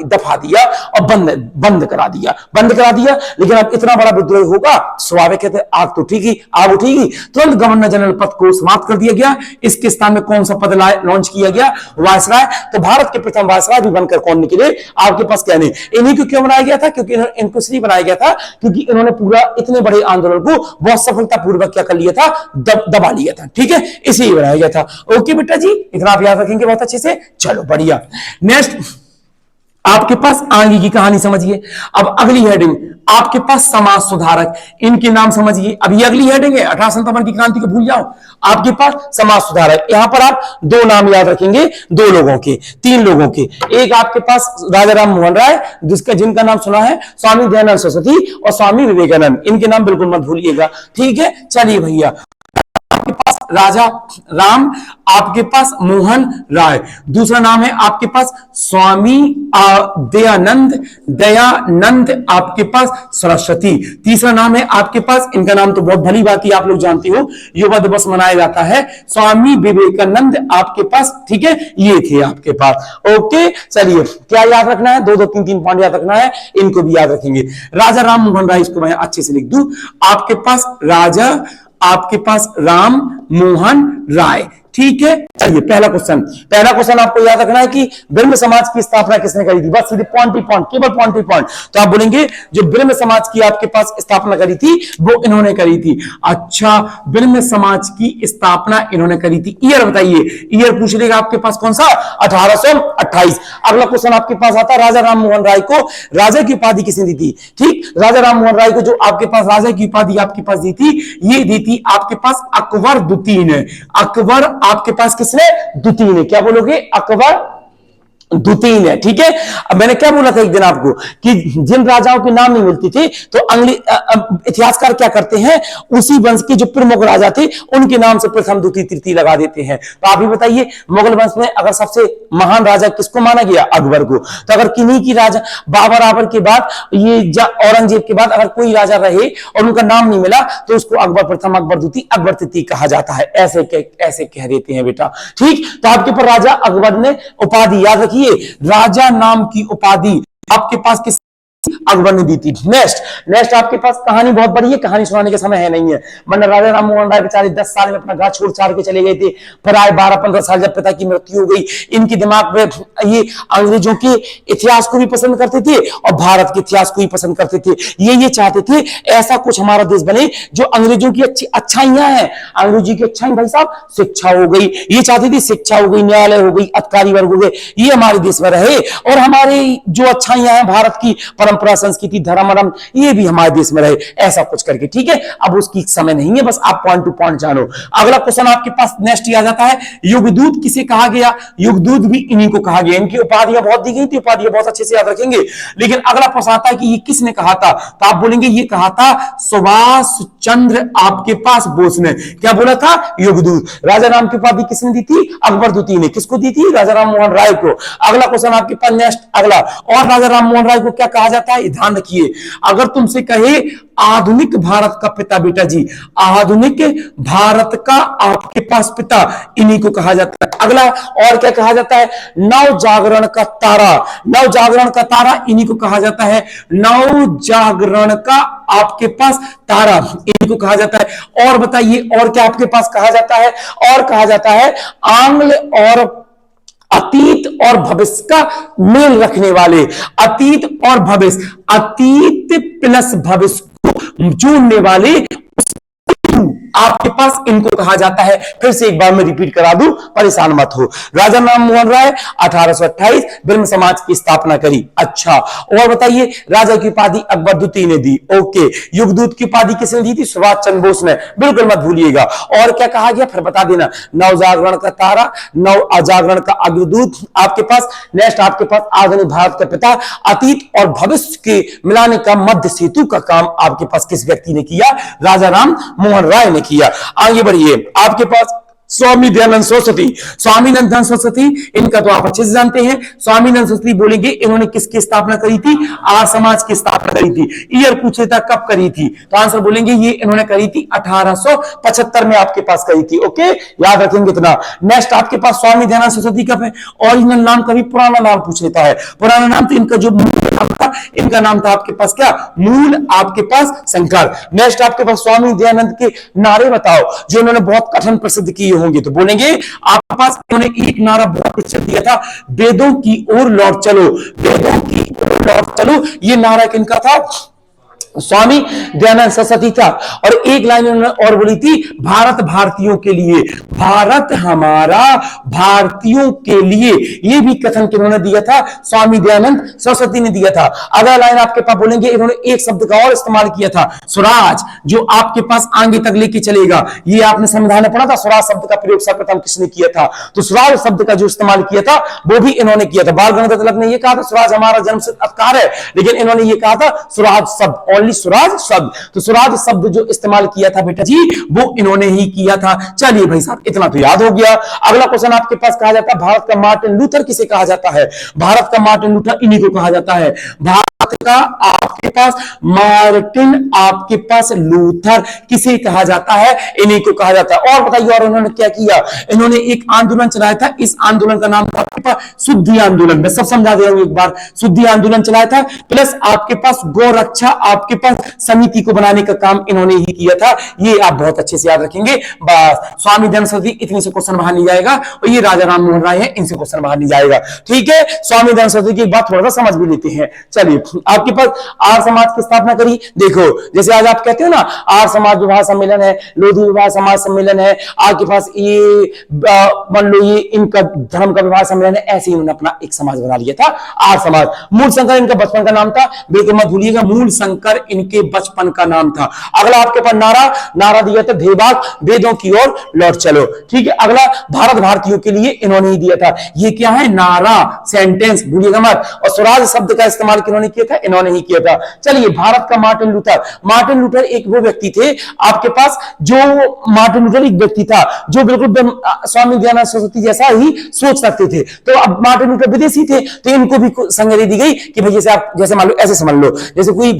दफा दिया और बंद करा दिया। लेकिन अब इतना बड़ा विद्रोह होगा, स्वाभाविक है, आग तो ठीक ही आग उठेगी। तुरंत गवर्नर जनरल पद को समाप्त कर दिया गया। इसके स्थान में कौन सा पद लॉन्च किया गया, वायसराय। तो भारत के प्रथम वायसराय भी बनकर कौन निकले, आपके पास क्या नहीं। इन्हीं को क्यों बनाया गया था, क्योंकि इनको इसलिए बनाया गया था क्योंकि इन्होंने पूरा इतने बड़े आंदोलन को बहुत सफलतापूर्वक क्या कर लिया था, दबा लिया था, ठीक है, इसलिए बनाया गया था। ओके बेटा जी, इतना आप याद रखेंगे बहुत अच्छे से। चलो बढ़िया। नेक्स्ट आपके पास आगे की कहानी समझिए। अब अगली हेडिंग आपके पास समाज सुधारक, इनके नाम समझिए। अभी अगली हेडिंग है 1857 की क्रांति को भूल जाओ, आपके पास समाज सुधारक। यहां पर आप दो नाम याद रखेंगे, दो लोगों के, तीन लोगों के। एक आपके पास राजा राम मोहन राय, जिनका नाम सुना है, स्वामी दयानंद सरस्वती और स्वामी विवेकानंद, इनके नाम बिल्कुल मत भूलिएगा, ठीक है। चलिए भैया, आपके पास राजा राम, आपके पास मोहन राय, दूसरा नाम है आपके पास स्वामी दयानंद, आपके पास सरस्वती, तीसरा नाम है आपके पास, इनका नाम तो बहुत भली बात ही आप लोग जानते हो, युवा दिवस मनाया जाता है, स्वामी विवेकानंद आपके पास, ठीक है। ये थे आपके पास। ओके, चलिए क्या याद रखना है, दो तीन पॉइंट याद रखना है, इनको भी याद रखेंगे। राजा राम मोहन राय, इसको मैं अच्छे से लिख दूं, आपके पास राजा, आपके पास राम मोहन राय, ठीक है, चलिए पहला क्वेश्चन आपको याद रखना है कि ब्रह्म समाज की स्थापना किसने करी थी, बस सीधे पॉइंट टू पॉइंट, केवल पॉइंट टू पॉइंट। तो आप बोलेंगे जो ब्रह्म समाज की आपके पास स्थापना करी थी वो इन्होंने करी थी। अच्छा, ब्रह्म समाज की स्थापना इन्होंने करी थी, ईयर बताइए, ईयर पूछ लेगा आपके पास कौन सा, 1828। अगला क्वेश्चन आपके पास आता है, राजा राम मोहन राय को राजा की उपाधि किसने दी थी, ठीक, राजा राम मोहन राय को जो आपके पास राजा की उपाधि आपके पास दी थी, ये दी थी आपके पास अकबर द्वितीय ने। अकबर आपके पास किसने, द्वितीय ने, क्या बोलोगे, अकबर द्वितीय है, ठीक है। अब मैंने क्या बोला था एक दिन आपको कि जिन राजाओं के नाम नहीं मिलती थी तो इतिहासकार क्या करते हैं, उसी वंश के जो प्रमुख राजा थे उनके नाम से प्रथम द्वितीय तृतीय लगा देते हैं। तो आप ही बताइए, मुगल वंश में अगर सबसे महान राजा किसको माना गया, अकबर को। तो अगर किन्हीं की राजा बाबर के बाद, ये औरंगजेब के बाद अगर कोई राजा रहे और उनका नाम नहीं मिला तो उसको अकबर प्रथम, अकबर द्वितीय, अकबर तृतीय कहा जाता है, ऐसे कह देते हैं बेटा, ठीक। तो आपके ऊपर राजा अकबर ने उपाधि, याद रखिए, राजा नाम की उपाधि आपके पास किस अकबर ने दी थी। नेक्स्ट आपके पास कहानी बहुत बड़ी है, कहानी सुनाने का समय है नहीं है, वरना राजा राम मोहन राय बेचारे 10 साल में अपना घर छोड़ छाड़ के चले गए थे। फिर आए 12-15 साल जब पिता की मृत्यु हो गई, इनके दिमाग में ये अंग्रेजों के इतिहास को भी पसंद करते थे और भारत के इतिहास को भी पसंद करते थे। ये चाहते थे ऐसा कुछ हमारा देश बने जो अंग्रेजों की अच्छी अच्छाइयां हैं, अंग्रेजी की अच्छाई भाई साहब शिक्षा हो गई, ये चाहते थे शिक्षा हो गई, न्यायालय हो गई, अधिकारी वर्ग हो गए, ये हमारे देश में रहे और हमारी जो अच्छाइयां हैं भारत की परंपरा, संस्कृति, धर्म, ये भी हमारे देश में रहे, ऐसा कुछ करके, ठीक है। अब उसकी समय नहीं है, बस आप पॉइंट टू पॉइंट जानो। अगला क्वेश्चन आपके पास नेक्स्ट आ जाता है, युगदूत किसे कहा गया, युगदूत भी इन्हीं को कहा गया। इनकी उपाधियां बहुत दी गई थी, उपाधियां बहुत अच्छे से याद रखेंगे। लेकिन अगला प्रश्न आता है कि ये किसने कहा था, तो आप बोलेंगे ये कहा था सुभाष चंद्र आपके पास बोस ने। क्या बोला था, युगदूत। राजा राम की उपाधि किसने दी थी, अकबर द्वितीय ने। किसको दी थी, राजा राम मोहन राय को। अगला क्वेश्चन आपके पास नेक्स्ट, अगला, और राजा राम मोहन राय को क्या कहा जाता है, ध्यान रखिए। अगर तुमसे कहे आधुनिक भारत का पिता, बेटा जी आधुनिक भारत का आपके पास पिता, इन्हीं को कहा जाता है। अगला और क्या कहा जाता है, नव जागरण का तारा, नव जागरण का तारा इन्हीं को कहा जाता है। नव जागरण का आपके पास तारा इन्हीं को कहा जाता है। और बताइए और क्या आपके पास कहा जाता है, और कहा जाता है आंग्ल और अतीत और भविष्य का मेल रखने वाले, अतीत और भविष्य, अतीत प्लस भविष्य को जोड़ने वाले आपके पास इनको कहा जाता है। फिर से एक बार मैं रिपीट करा दूं, परेशान मत हो। राजा राम मोहन राय 1828 ब्रह्म समाज की स्थापना करी। अच्छा, और बताइए राजा की उपाधि अकबर द्वितीय ने दी। ओके, युगदूत की उपाधि किसने दी थी, सुभाष चंद्र बोस ने, बिल्कुल मत भूलिएगा। और क्या कहा गया फिर बता देना, नव जागरण का तारा, नव अजागरण का अग्रदूत आपके पास। नेक्स्ट आपके पास आधुनिक भारत का पिता, अतीत और भविष्य के मिलाने का मध्य सेतु का काम आपके पास किस व्यक्ति ने किया, राजा राम मोहन राय ने किया। आगे बढ़िए, आपके पास स्वामी दयानंद सरस्वती, स्वामी दयानंद सरस्वती इनका तो आप अच्छे से जानते हैं। स्वामी दयानंद सरस्वती बोलेंगे इन्होंने किसकी स्थापना करी थी, आर्य समाज की स्थापना करी थी। ईयर पूछे था कब करी थी, तो आंसर बोलेंगे ये इन्होंने करी थी 1875 में आपके पास करी थी। ओके, याद रखेंगे इतना। नेक्स्ट आपके पास स्वामी दयानंद सरस्वती का ओरिजिनल नाम कभी पुराना नाम पूछ लेता है, पुराना नाम तो इनका जो नाम था, इनका नाम था आपके पास क्या, मूल आपके पास शंकर। नेक्स्ट आपके पास स्वामी दयानंद के नारे बताओ जो इन्होंने बहुत कठिन प्रसिद्ध किए होंगे, तो बोलेंगे आपके पास इन्होंने एक नारा बहुत प्रसिद्ध दिया था, वेदों की ओर लौट चलो, वेदों की ओर लौट चलो। ये नारा किनका था, स्वामी दयानंद सरस्वती था। और एक लाइन उन्होंने और बोली थी, भारत भारतीयों के लिए, भारत हमारा भारतीयों के लिए। ये भी कथन किन्होंने दिया था, स्वामी दयानंद सरस्वती ने दिया था। अगला लाइन आपके पास बोलेंगे इन्होंने एक शब्द का और इस्तेमाल किया था, स्वराज, जो आपके पास आगे तक लेके चलेगा। ये आपने संविधान में पढ़ा था, स्वराज शब्द का प्रयोग सर्वप्रथम किसने किया था, तो स्वराज शब्द का जो इस्तेमाल किया था वो भी इन्होंने किया था। बाल गंगाधर तिलक ने यह कहा था स्वराज हमारा जन्मसिद्ध अधिकार है, लेकिन इन्होंने ये कहा था स्वराज शब्द, स्वराज शब्द। तो स्वराज शब्द जो इस्तेमाल किया था बेटा जी, वो इन्होंने ही किया था। चलिए भाई साहब, इतना तो याद हो गया। अगला क्वेश्चन आपके पास कहा जाता है, भारत का मार्टिन लूथर किसे कहा जाता है, भारत का मार्टिन लूथर इन्हीं को कहा जाता है। भारत का आपके पास मार्टिन, आपके पास लूथर किसे कहा जाता है, इन्हीं को कहा जाता है। और बताइए और उन्होंने क्या किया, इन्होंने एक आंदोलन चलाया था, इस आंदोलन का नाम था आपके पास शुद्धि आंदोलन। मैं सब समझा दे रहा हूं एक बार, शुद्धि आंदोलन चलाया था। प्लस आपके पास गौ रक्षा आप आपके पास समिति को बनाने का काम इन्होंने ही किया था। ये आप बहुत अच्छे से याद रखेंगे। बस स्वामी दयानंद सरस्वती, इतने से क्वेश्चन बाहर नहीं जाएगा। और ये राजा राम मोहन राय है, इनसे क्वेश्चन बाहर नहीं जाएगा। ठीक है, स्वामी दयानंद सरस्वती की बात थोड़ा सा समझ भी लेते हैं। चलिए, आपके पास आर्य समाज की स्थापना करी। देखो, जैसे आज आप कहते हो ना आर्य समाज विवाह सम्मेलन है, लोधी विवाह समाज सम्मेलन है, आपके पास ये मान लो ये इनका धर्म का विवाह सम्मेलन है, ऐसे ही उन्होंने अपना एक समाज बना लिया था, आर्य समाज। मूल शंकर इनका बचपन का नाम था, बिल्कुल मत भूलिएगा, मूल शंकर इनके बचपन का नाम था। अगला आपके पास नारा दिया था, देवभाग वेदों की ओर लौट चलो। ठीक है, अगला भारत भारतीयों के लिए इन्होंने ही दिया था। ये क्या है, नारा, सेंटेंस, भूलिएगा मत। और स्वराज शब्द का इस्तेमाल किन्होंने किया था, इन्होंने ही किया था। चलिए, भारत का मार्टिन लूथर। मार्टिन लूथर एक वो व्यक्ति थे आपके पास, जो मार्टिन लूथर एक व्यक्ति था जो बिल्कुल स्वामी दयानंद सरस्वती जैसा ही सोच सकते थे। तो अब मार्टिन लूथर विदेशी थे, तो इनको भी संज्ञा दे दी गई कि भाई जैसे आप जैसे मान लो, ऐसे समझ लो जैसे कोई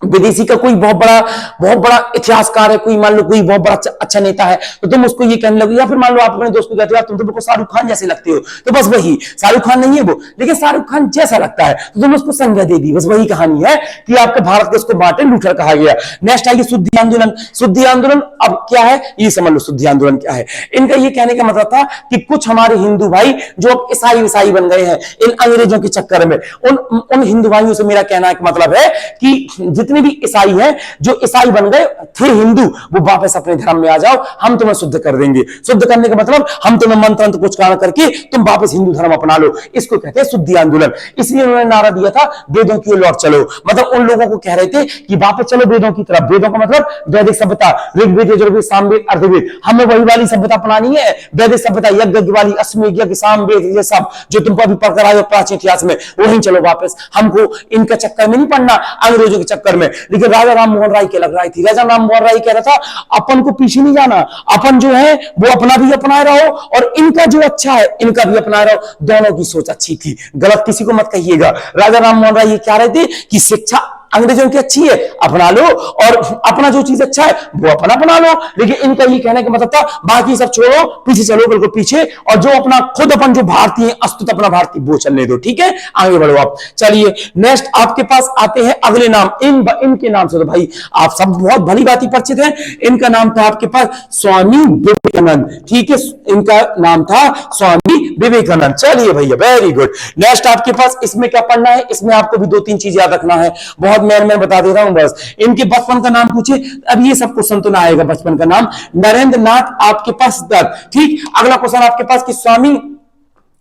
विदेशी का कोई बहुत बड़ा इतिहासकार है, कोई मान लो कोई बहुत बड़ा अच्छा नेता है, तो तुम उसको ये कहने लगो। या फिर मान लो आप अपने दोस्त को कहते हो तुम तो बिल्कुल शाहरुख खान जैसे लगते हो, तो बस वही, शाहरुख खान नहीं है वो, लेकिन शाहरुख खान जैसा लगता है, तो तुम उसको संज्ञा दे दी। बस वही कहानी है कि आपके भारत के उसको मार्टिन लूथर कहा गया। नेक्स्ट आइए शुद्धि आंदोलन। शुद्धि आंदोलन अब क्या है ये समझ लो। शुद्धि आंदोलन क्या है, इनका ये कहने का मतलब था कि कुछ हमारे हिंदू भाई जो ईसाई बन गए हैं इन अंग्रेजों के चक्कर में, उन हिंदू भाइयों से मेरा कहना का मतलब है कि जितने भी ईसाई हैं, जो ईसाई बन गए थे हिंदू, वो वापस अपने धर्म में आ जाओ, हम तुम्हें शुद्ध कर देंगे। शुद्ध करने का मतलब हम तुम्हें मंत्र कुछ कारण करके तुम वापस हिंदू धर्म अपना लो। इसको कहते हैं शुद्धि आंदोलन। इसलिए उन्होंने नारा दिया था, वेदों की ओर लौट चलो। मतलब उन लोगों को कह रहे थे कि वापस चलो वेदों की तरफ। वेदों का मतलब वैदिक सभ्यता, ऋग्वेद, यजुर्वेद, सामवेद, अर्थवेद। हमें वही वाली सभ्यता अपनानी है, वैदिक सभ्यता, यज्ञ वाली, अश्वमेध यज्ञ, सामवेद, ये सब जो तुमको अभी पढ़कर आए हो प्राचीन इतिहास में, वहीं चलो वापस। हमको इनका चक्कर में नहीं पड़ना, अंग्रेजों के चक्कर में। लेकिन राजा राम मोहन राय के लग रही थी। राजा राम मोहन राय कह रहा था अपन को पीछे नहीं जाना, अपन जो है वो अपना भी अपनाए रहो और इनका जो अच्छा है इनका भी अपनाए रहो। दोनों की सोच अच्छी थी, गलत किसी को मत कहिएगा। राजा राम मोहन राय ये कह रहे थे कि शिक्षा अंग्रेजों की अच्छी है, अपना लो, और अपना जो चीज अच्छा है वो अपना लो। लेकिन इनका ये कहने का मतलब था बाकी सब छोड़ो, पीछे चलो, बिल्कुल पीछे, और जो अपना खुद अपन जो भारतीय अस्तुत अपना भारतीय वो चलने दो। ठीक है, आगे बढ़ो आप। चलिए, नेक्स्ट आपके पास आते हैं अगले नाम। इनके नाम से तो भाई आप सब बहुत भली बात ही परिचित हैं। इनका नाम था आपके पास स्वामी विवेकानंद। ठीक है, इनका नाम था स्वामी विवेकानंद। चलिए भैया, वेरी गुड। नेक्स्ट आपके पास इसमें क्या पढ़ना है, इसमें आपको भी 2-3 चीज याद रखना है। बहुत मैं बता दे रहा हूं बस। इनके बचपन का नाम पूछे, अब ये सब क्वेश्चन तो ना आएगा। बचपन का नाम नरेंद्र नाथ आपके पास दत्त। ठीक, अगला क्वेश्चन आपके पास कि स्वामी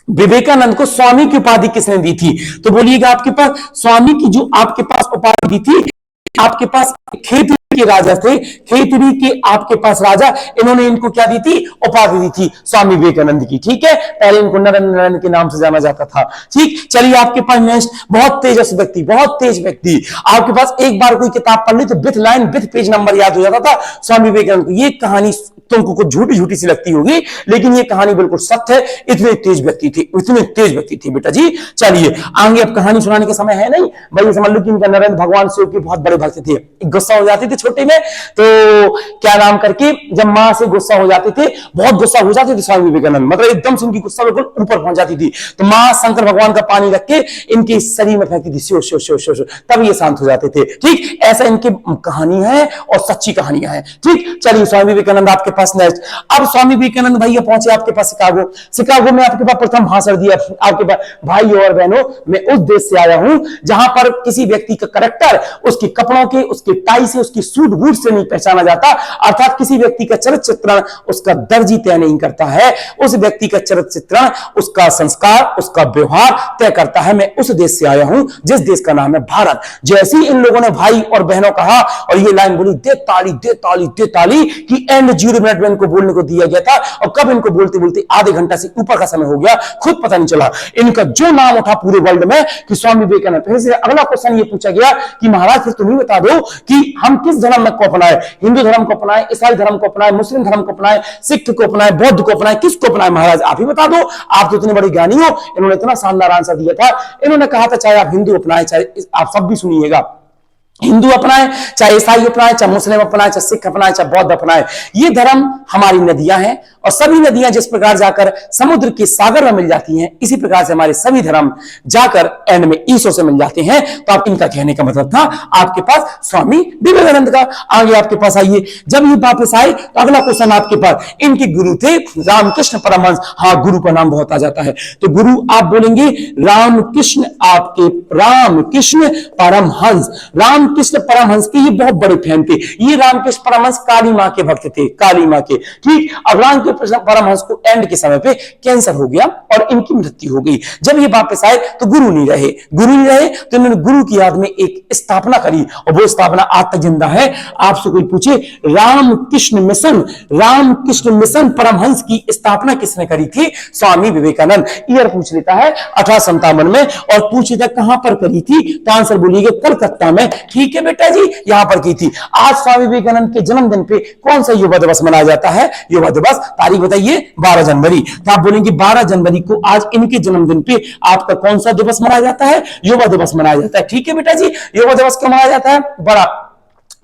विवेकानंद को स्वामी की उपाधि किसने दी थी, तो बोलिएगा आपके पास स्वामी की जो आपके पास उपाधि दी थी, आपके पास खेती के राजा थे, खेतरी के आपके पास राजा, इन्होंने इनको क्या दी थी, उपाधि दी थी स्वामी विवेकानंद की। ठीक है, पहले इनको नरेंद्र नारायण के नाम से जाना जाता था। ठीक, चलिए आपके पास नेक्स्ट बहुत तेजस्वी व्यक्ति, बहुत तेज व्यक्ति। आपके पास एक बार कोई किताब पढ़ ली तो with line with page number याद हो जाता था स्वामी विवेकानंद को। ये कहानी तुमको कुछ झूठी सी लगती होगी, लेकिन ये कहानी बिल्कुल सत्य है। इतने तेज व्यक्ति थे, इतने तेज व्यक्ति थे बेटा जी। चलिए आगे, अब कहानी सुनाने का समय है नहीं भाई, समझ लो कि इनका नरेंद्र भगवान शिव के बहुत बड़े भक्त थे। गुस्सा हो जाते थे छोटे में, तो क्या नाम करके जब मां से गुस्सा हो जाते थे, बहुत गुस्सा हो जाते थे स्वामी विवेकानंद, मतलब एकदम से उनकी गुस्सा बिल्कुल ऊपर पहुंच जाती थी, तो मां शंकर भगवान का पानी रख के इनके शरीर में फेंकती थी, show show show show show, तब ये शांत हो जाते थे। ठीक, ऐसा इनकी कहानी है और सच्ची कहानियां हैं। ठीक, चलिए स्वामी विवेकानंद आपके पास नेक्स्ट। अब स्वामी विवेकानंद भैया पहुंचे आपके पास शिकागो। शिकागो में आपके पास प्रथम भाषण दिया आपके पास, भाई और बहनों, मैं उस देश से आया हूं जहां पर किसी व्यक्ति का करैक्टर उसके कपड़ों के, उसके टाई से, उसकी सूट बूट से नहीं पहचाना जाता। अर्थात किसी व्यक्ति का चरित्र चित्रण उसका दर्जी तय नहीं करता है, उस व्यक्ति का चरित्र चित्रण उसका संस्कार, उसका व्यवहार तय करता है। मैं उस देश से आया हूं जिस देश का नाम है भारत। जैसे ही इन लोगों ने भाई और बहनों कहा और ये लाइन बोली, दे ताली दे ताली दे ताली, कि एंड 0 मिनट में इनको बोलने को दिया गया था, और कब इनको बोलते बोलते आधे घंटा से ऊपर का समय हो गया, खुद पता नहीं चला। इनका जो नाम उठा पूरे वर्ल्ड में कि स्वामी विवेकानंद। फिर अगला क्वेश्चन ये पूछा गया कि महाराज फिर तुम ही बता दो कि हम किस धर्म को अपनाए, हिंदू धर्म को अपनाए, ईसाई धर्म को अपनाए, मुस्लिम धर्म को अपनाए, सिख को अपनाए, बौद्ध को अपनाए, किसको अपनाए, महाराज आप ही बता दो, आप तो इतने बड़े ज्ञानी हो। इन्होंने इतना शानदार आंसर दिया था। इन्होंने कहा था चाहे आप हिंदू अपनाए, चाहे आप सब भी सुनिएगा, हिंदू अपनाए, चाहे ईसाई अपनाए, चाहे मुस्लिम अपनाए, चाहे सिख अपनाए, चाहे बौद्ध अपनाए, ये धर्म हमारी नदियां हैं और सभी नदियां जिस प्रकार जाकर समुद्र के सागर में मिल जाती हैं, इसी प्रकार से हमारे सभी धर्म जाकर एंड में ईश्वर से मिल जाते हैं। तो आप इनका कहने का मतलब था आपके पास स्वामी विवेकानंद का। आगे आपके पास आइए, जब ये वापस आए तो अगला क्वेश्चन आपके पास, इनके गुरु थे रामकृष्ण परमहंस। हाँ, गुरु का नाम बहुत आ जाता है, तो गुरु आप बोलेंगे रामकृष्ण, आपके रामकृष्ण परमहंस। रामकृष्ण परमहंस के ये बहुत बड़े फैन थे। ये रामकृष्ण परमहंस काली मां के भक्त थे, काली मां के। ठीक, अब रामकृष्ण परमहंस को एंड के समय पे कैंसर हो गया और इनकी मृत्यु हो गई। जब ये वापस आए तो गुरु नहीं रहे, तो इन्होंने गुरु की याद में एक स्थापना करी और वो स्थापना आज तक जिंदा है। आपसे कोई पूछे रामकृष्ण मिशन परमहंस की स्थापना किसने करी थी? स्वामी विवेकानंद। ईयर पूछ लेता है 1857 में और पूछ लेता कहां पर करी थी, तो आंसर बोलिएगा कलकत्ता में। ठीक है बेटा जी, यहां पर की थी। आज स्वामी विवेकानंद के जन्मदिन पे कौन सा युवा दिवस मनाया जाता है? युवा दिवस, तारीख बताइए 12 जनवरी। तो आप बोलेंगे 12 जनवरी को आज इनके जन्मदिन पे आपका कौन सा दिवस मनाया जाता है? युवा दिवस मनाया जाता है। ठीक है बेटा जी, युवा दिवस क्यों मनाया जाता है? बड़ा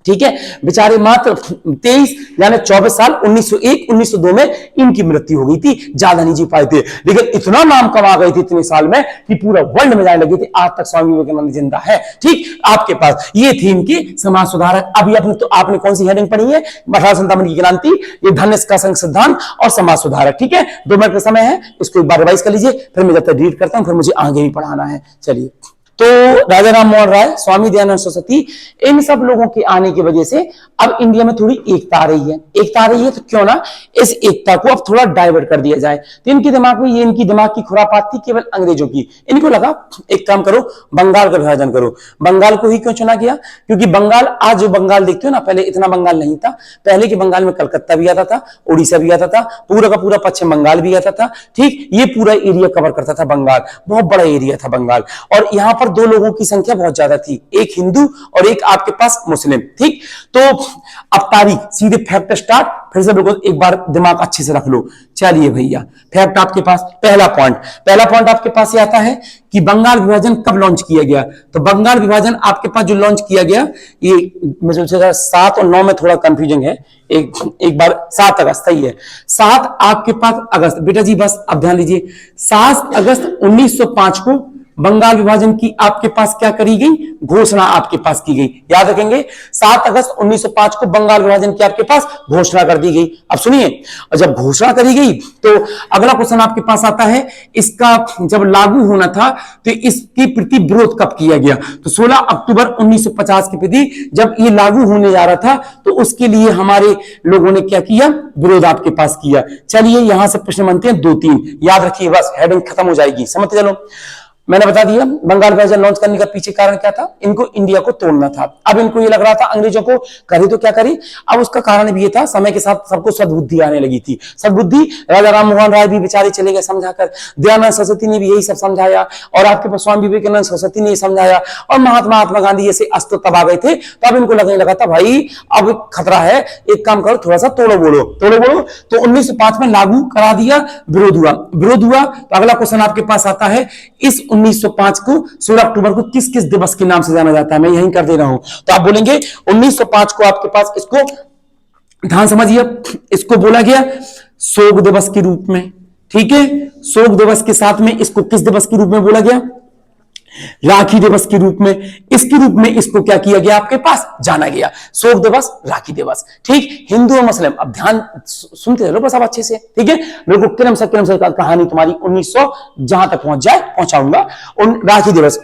ठीक है, बेचारे मात्र 23 यानी 24 साल 1901-1902 में इनकी मृत्यु हो गई थी, ज्यादा नहीं जी पाए थे, लेकिन इतना नाम कमा गए थे इतने साल में कि पूरा वर्ल्ड में जाने लगे थे। आज तक स्वामी विवेकानंद जिंदा है। ठीक, आपके पास ये थी इनकी समाज सुधारक। अभी आपने कौन सी हेडिंग पढ़ी है? 1857 की क्रांति, ये धन्य का संघ सिद्धांत और समाज सुधारक। ठीक है, 2 मिनट का समय है, इसको एक बार रिवाइज कर लीजिए, फिर मैं जब तक रीड करता हूं, फिर मुझे आगे भी पढ़ाना है। चलिए, तो राजा राम मोहन राय, स्वामी दयानंद सरस्वती, इन सब लोगों के आने की वजह से अब इंडिया में थोड़ी एकता आ रही है। एकता आ रही है तो क्यों ना इस एकता को अब थोड़ा डाइवर्ट कर दिया जाए। तो इनके दिमाग में, ये इनकी दिमाग की खुरापात थी केवल अंग्रेजों की। इनको लगा एक काम करो, बंगाल का विभाजन करो। बंगाल को ही क्यों चुना गया? क्योंकि बंगाल, आज जो बंगाल देखते हो ना, पहले इतना बंगाल नहीं था। पहले के बंगाल में कलकत्ता भी आता था, उड़ीसा भी आता था, पूरा का पूरा पश्चिम बंगाल भी आता था। ठीक, ये पूरा एरिया कवर करता था बंगाल, बहुत बड़ा एरिया था बंगाल। और यहां पर 2 लोगों की संख्या बहुत ज्यादा थी, एक हिंदू और एक आपके पास मुस्लिम। ठीक, तो अब तारीख सीधे फैक्ट स्टार्ट, फिर से बिल्कुल एक बार दिमाग अच्छे से रख लो। चलिए भैया, फैक्ट आपके पास, पहला पॉइंट आपके पास ये आता है कि बंगाल विभाजन कब लॉन्च किया गया। तो बंगाल विभाजन आपके पास जो लॉन्च किया गया, ये मुझे 7 और 9 में थोड़ा कंफ्यूजन है, एक बार 7 अगस्त सही है। 7 आपके पास अगस्त, बेटा जी बस अब ध्यान दीजिए, 7 अगस्त 1905 को बंगाल विभाजन की आपके पास क्या करी गई? घोषणा आपके पास की गई। याद रखेंगे, 7 अगस्त 1905 को बंगाल विभाजन की आपके पास घोषणा कर दी गई। अब सुनिए, और जब घोषणा करी गई तो अगला क्वेश्चन आपके पास आता है, इसका जब लागू होना था तो इसके प्रति विरोध कब किया गया? तो 16 अक्टूबर 1950 के प्रति जब ये लागू होने जा रहा था तो उसके लिए हमारे लोगों ने क्या किया? विरोध आपके पास किया। चलिए, यहां से प्रश्न बनते हैं 2-3, याद रखिए, बस हेडिंग खत्म हो जाएगी, समझते चलो। मैंने बता दिया बंगाल विभाजन लॉन्च करने का पीछे कारण क्या था? इनको इंडिया को तोड़ना था। अब इनको ये लग रहा था अंग्रेजों को करी तो क्या करी। अब उसका कारण भी ये था, समय के साथ सबको सद्बुद्धि आने लगी थी। सद्बुद्धि, राजा राम मोहन राय भी बेचारे चले गए समझाकर, दयानंद सरस्वती ने भी यही सब समझाया, और आपके पास स्वामी विवेकानंद सरस्वती ने समझाया, और महात्मा गांधी जैसे अस्त्र तब आ गए थे। तो अब इनको लगने लगा था भाई अब खतरा है, एक काम करो थोड़ा सा तोड़ो बोलो। तो 1905 में लागू करा दिया, विरोध हुआ। तो अगला क्वेश्चन आपके पास आता है, इस 1905 को 16 अक्टूबर को किस किस दिवस के नाम से जाना जाता है? मैं यहीं कर दे रहा हूं। तो आप बोलेंगे 1905 को आपके पास, इसको ध्यान समझिए, इसको बोला गया शोक दिवस के रूप में। ठीक है, शोक दिवस के साथ में इसको किस दिवस के रूप में बोला गया? राखी दिवस के रूप में। इसके रूप में इसको क्या किया गया? आपके पास जाना गया, शोक दिवस, राखी दिवस। ठीक, हिंदू और मुस्लिम, अब ध्यान सुनते चलो बस अब अच्छे से। ठीक है, मेरे को क्रम से कहानी तुम्हारी 1900 जहां तक पहुंच जाए पहुंचाऊंगा। राखी दिवस,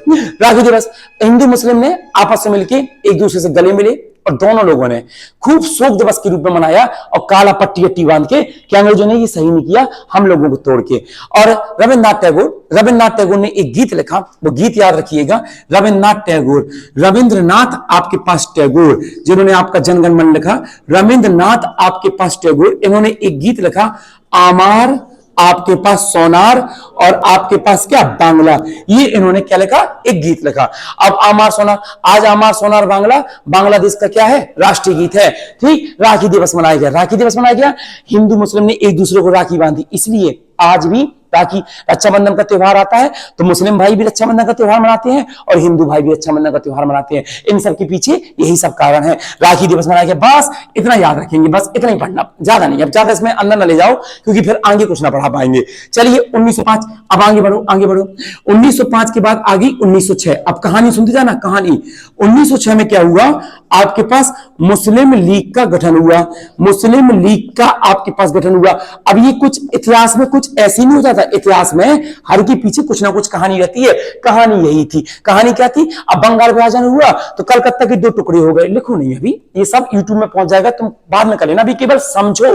हिंदू मुस्लिम ने आपस में मिलकर एक दूसरे से गले मिले और दोनों लोगों ने खूब शोक दिवस के रूप में मनाया, और काला पट्टी बांध के कि अंग्रेजों ने ये सही नहीं किया हम लोगों को तोड़ के। और रविन्द्रनाथ टैगोर ने एक गीत लिखा, वो गीत याद रखिएगा, रविंद्रनाथ आपके पास टैगोर, जिन्होंने आपका जनगण मन लिखा, रविंद्रनाथ आपके पास टैगोर, इन्होंने एक गीत लिखा, आमार आपके पास सोनार और आपके पास क्या बांग्ला। ये इन्होंने क्या लिखा? एक गीत लिखा। अब आमार सोनार, आज आमार सोनार बांग्ला बांग्लादेश का क्या है? राष्ट्रीय गीत है। ठीक, राखी दिवस मनाया गया, हिंदू मुस्लिम ने एक दूसरे को राखी बांधी, इसलिए आज भी ताकि रक्षाबंधन का त्योहार आता है तो मुस्लिम भाई भी रक्षाबंधन का त्योहार मनाते हैं और हिंदू भाई भी रक्षाबंधन का त्योहार मनाते हैं। इन सब के पीछे यही सब कारण है। राखी दिवस मनाया गया, बस इतना याद रखेंगे, बस इतना ही पढ़ना, ज्यादा नहीं। अब ज्यादा इसमें अंदर न ले जाओ क्योंकि फिर आगे कुछ ना पढ़ा पाएंगे। चलिए 1905, अब आगे बढ़ो आगे बढ़ो। 1905 के बाद आ गई 1906। अब कहानी सुनते जाना, कहानी 1906 में क्या हुआ, आपके पास मुस्लिम लीग का गठन हुआ। मुस्लिम लीग का आपके पास गठन हुआ। अब ये कुछ इतिहास में कुछ ऐसी नहीं होता था, इतिहास में हर के पीछे कुछ ना कुछ कहानी रहती है। कहानी यही थी। कहानी क्या थी, अब बंगाल विभाजन हुआ तो कलकत्ता के 2 टुकड़े हो गए। लिखो नहीं, अभी ये सब यूट्यूब में पहुंच जाएगा, तुम बाद में कर लेना, अभी केवल समझो।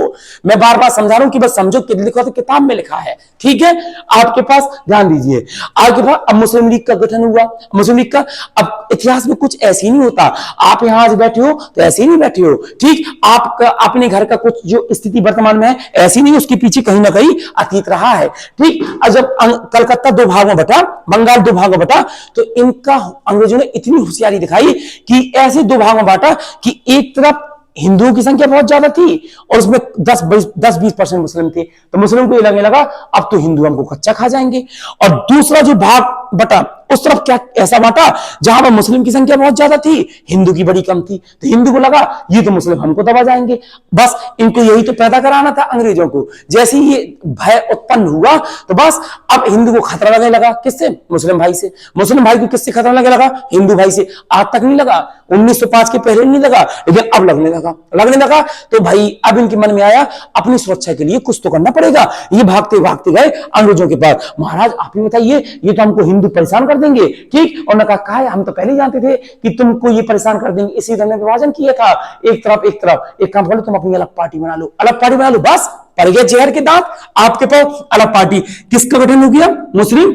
मैं बार बार समझा रहा हूं कि बस समझो, लिखो तो किताब में लिखा है, ठीक है। आपके पास ध्यान दीजिए, आपके पास अब मुस्लिम लीग का गठन हुआ। मुस्लिम लीग का अब इतिहास में कुछ ऐसी नहीं होता, आप यहां आज बैठे हो तो ऐसे ही नहीं बैठे हो, ठीक। आपका अपने घर का कुछ जो स्थिति वर्तमान में है ऐसी नहीं, उसके पीछे कहीं ना कहीं अतीत रहा है, ठीक। और जब कलकत्ता 2 भागों में बटा, बंगाल 2 भागों में बटा, तो इनका अंग्रेजों ने इतनी होशियारी दिखाई कि ऐसे 2 भागों में बांटा कि एक तरफ हिंदुओं की संख्या बहुत ज्यादा थी और उसमें 10-20% मुस्लिम थे। तो मुस्लिम को ये लगने लगा अब तो हिंदू हमको कच्चा खा जाएंगे। और दूसरा जो भाग बटा उस तरफ क्या ऐसा बांटा जहां पर मुस्लिम की संख्या बहुत ज्यादा थी, हिंदू की बड़ी कम थी। तो हिंदू को लगा ये तो मुस्लिम हमको दबा जाएंगे, बस इनको यही तो पैदा कराना था अंग्रेजों को। जैसे ही ये भय उत्पन्न हुआ तो बस अब हिंदू को खतरा लगने लगा, किससे, मुस्लिम भाई से। मुस्लिम भाई को किससे खतरा लगने लगा, हिंदू भाई से। आज तक नहीं लगा, 1905 के पहले नहीं लगा, लेकिन अब लगने लगा। तो भाई अब इनके मन में आया अपनी सुरक्षा के लिए कुछ तो करना पड़ेगा। ये भागते भागते गए अंग्रेजों के पास, महाराज आप ही बताइए, ये तो हमको हिंदू परेशान कर देंगे, ठीक। और उन्होंने कहा है हम तो पहले ही जानते थे कि तुमको ये परेशान कर देंगे, इसी तरह विभाजन किया था, एक तरफ। एक काम करो, तुम अपनी अलग पार्टी बना लो, बस पड़ गया जहर के दांत। आपके पास अलग पार्टी, किसका गठन हो गया, मुस्लिम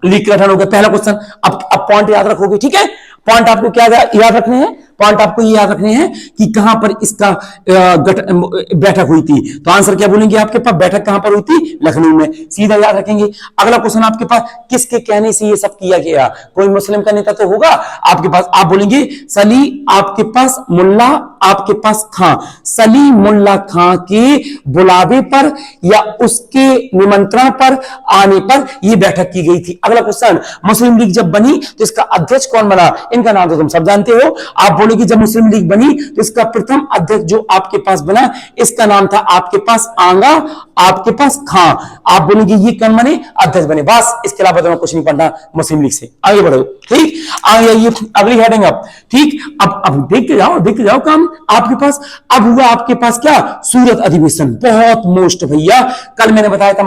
लीग का गठन हो गया। पहला क्वेश्चन, अब पॉइंट याद रखोगे, ठीक है। पॉइंट आपको क्या याद रखने हैं, पॉइंट आपको ये याद रखने हैं कि कहां पर इसका बैठक हुई थी। तो आंसर क्या बोलेंगे आपके पास, बैठक कहां पर हुई थी, लखनऊ में, सीधा याद रखेंगे। अगला क्वेश्चन आपके पास, किसके कहने से ये सब किया गया, कोई मुस्लिम का नेता तो होगा आपके पास। आप बोलेंगे सली, आपके पास मुल्ला, आपके पास खां, सलीम मुल्ला खां के बुलावे पर या उसके निमंत्रण पर आने पर यह बैठक की गई थी। अगला क्वेश्चन, मुस्लिम लीग जब बनी तो इसका अध्यक्ष कौन बना, इनका नाम तो तुम सब जानते हो। आप बोले कि जब मुस्लिम लीग बनी तो इसका प्रथम अध्यक्ष जो आपके पास बना, इसका नाम था आपके पास आंगा, आपके पास खां। आप बोलेंगे ये कौन बने, अध्यक्ष बने, बस इसके अलावा तुम्हें कुछ नहीं पढ़ना मुस्लिम लीग से। आगे बढ़ो, ठीक। आगे ये अगली हेडिंग अप, ठीक। अब देखते जाओ काम आपके पास। अब हुआ आपके पास क्या, सूरत अधिवेशन, बहुत मोस्ट भैया। कल मैंने बताया था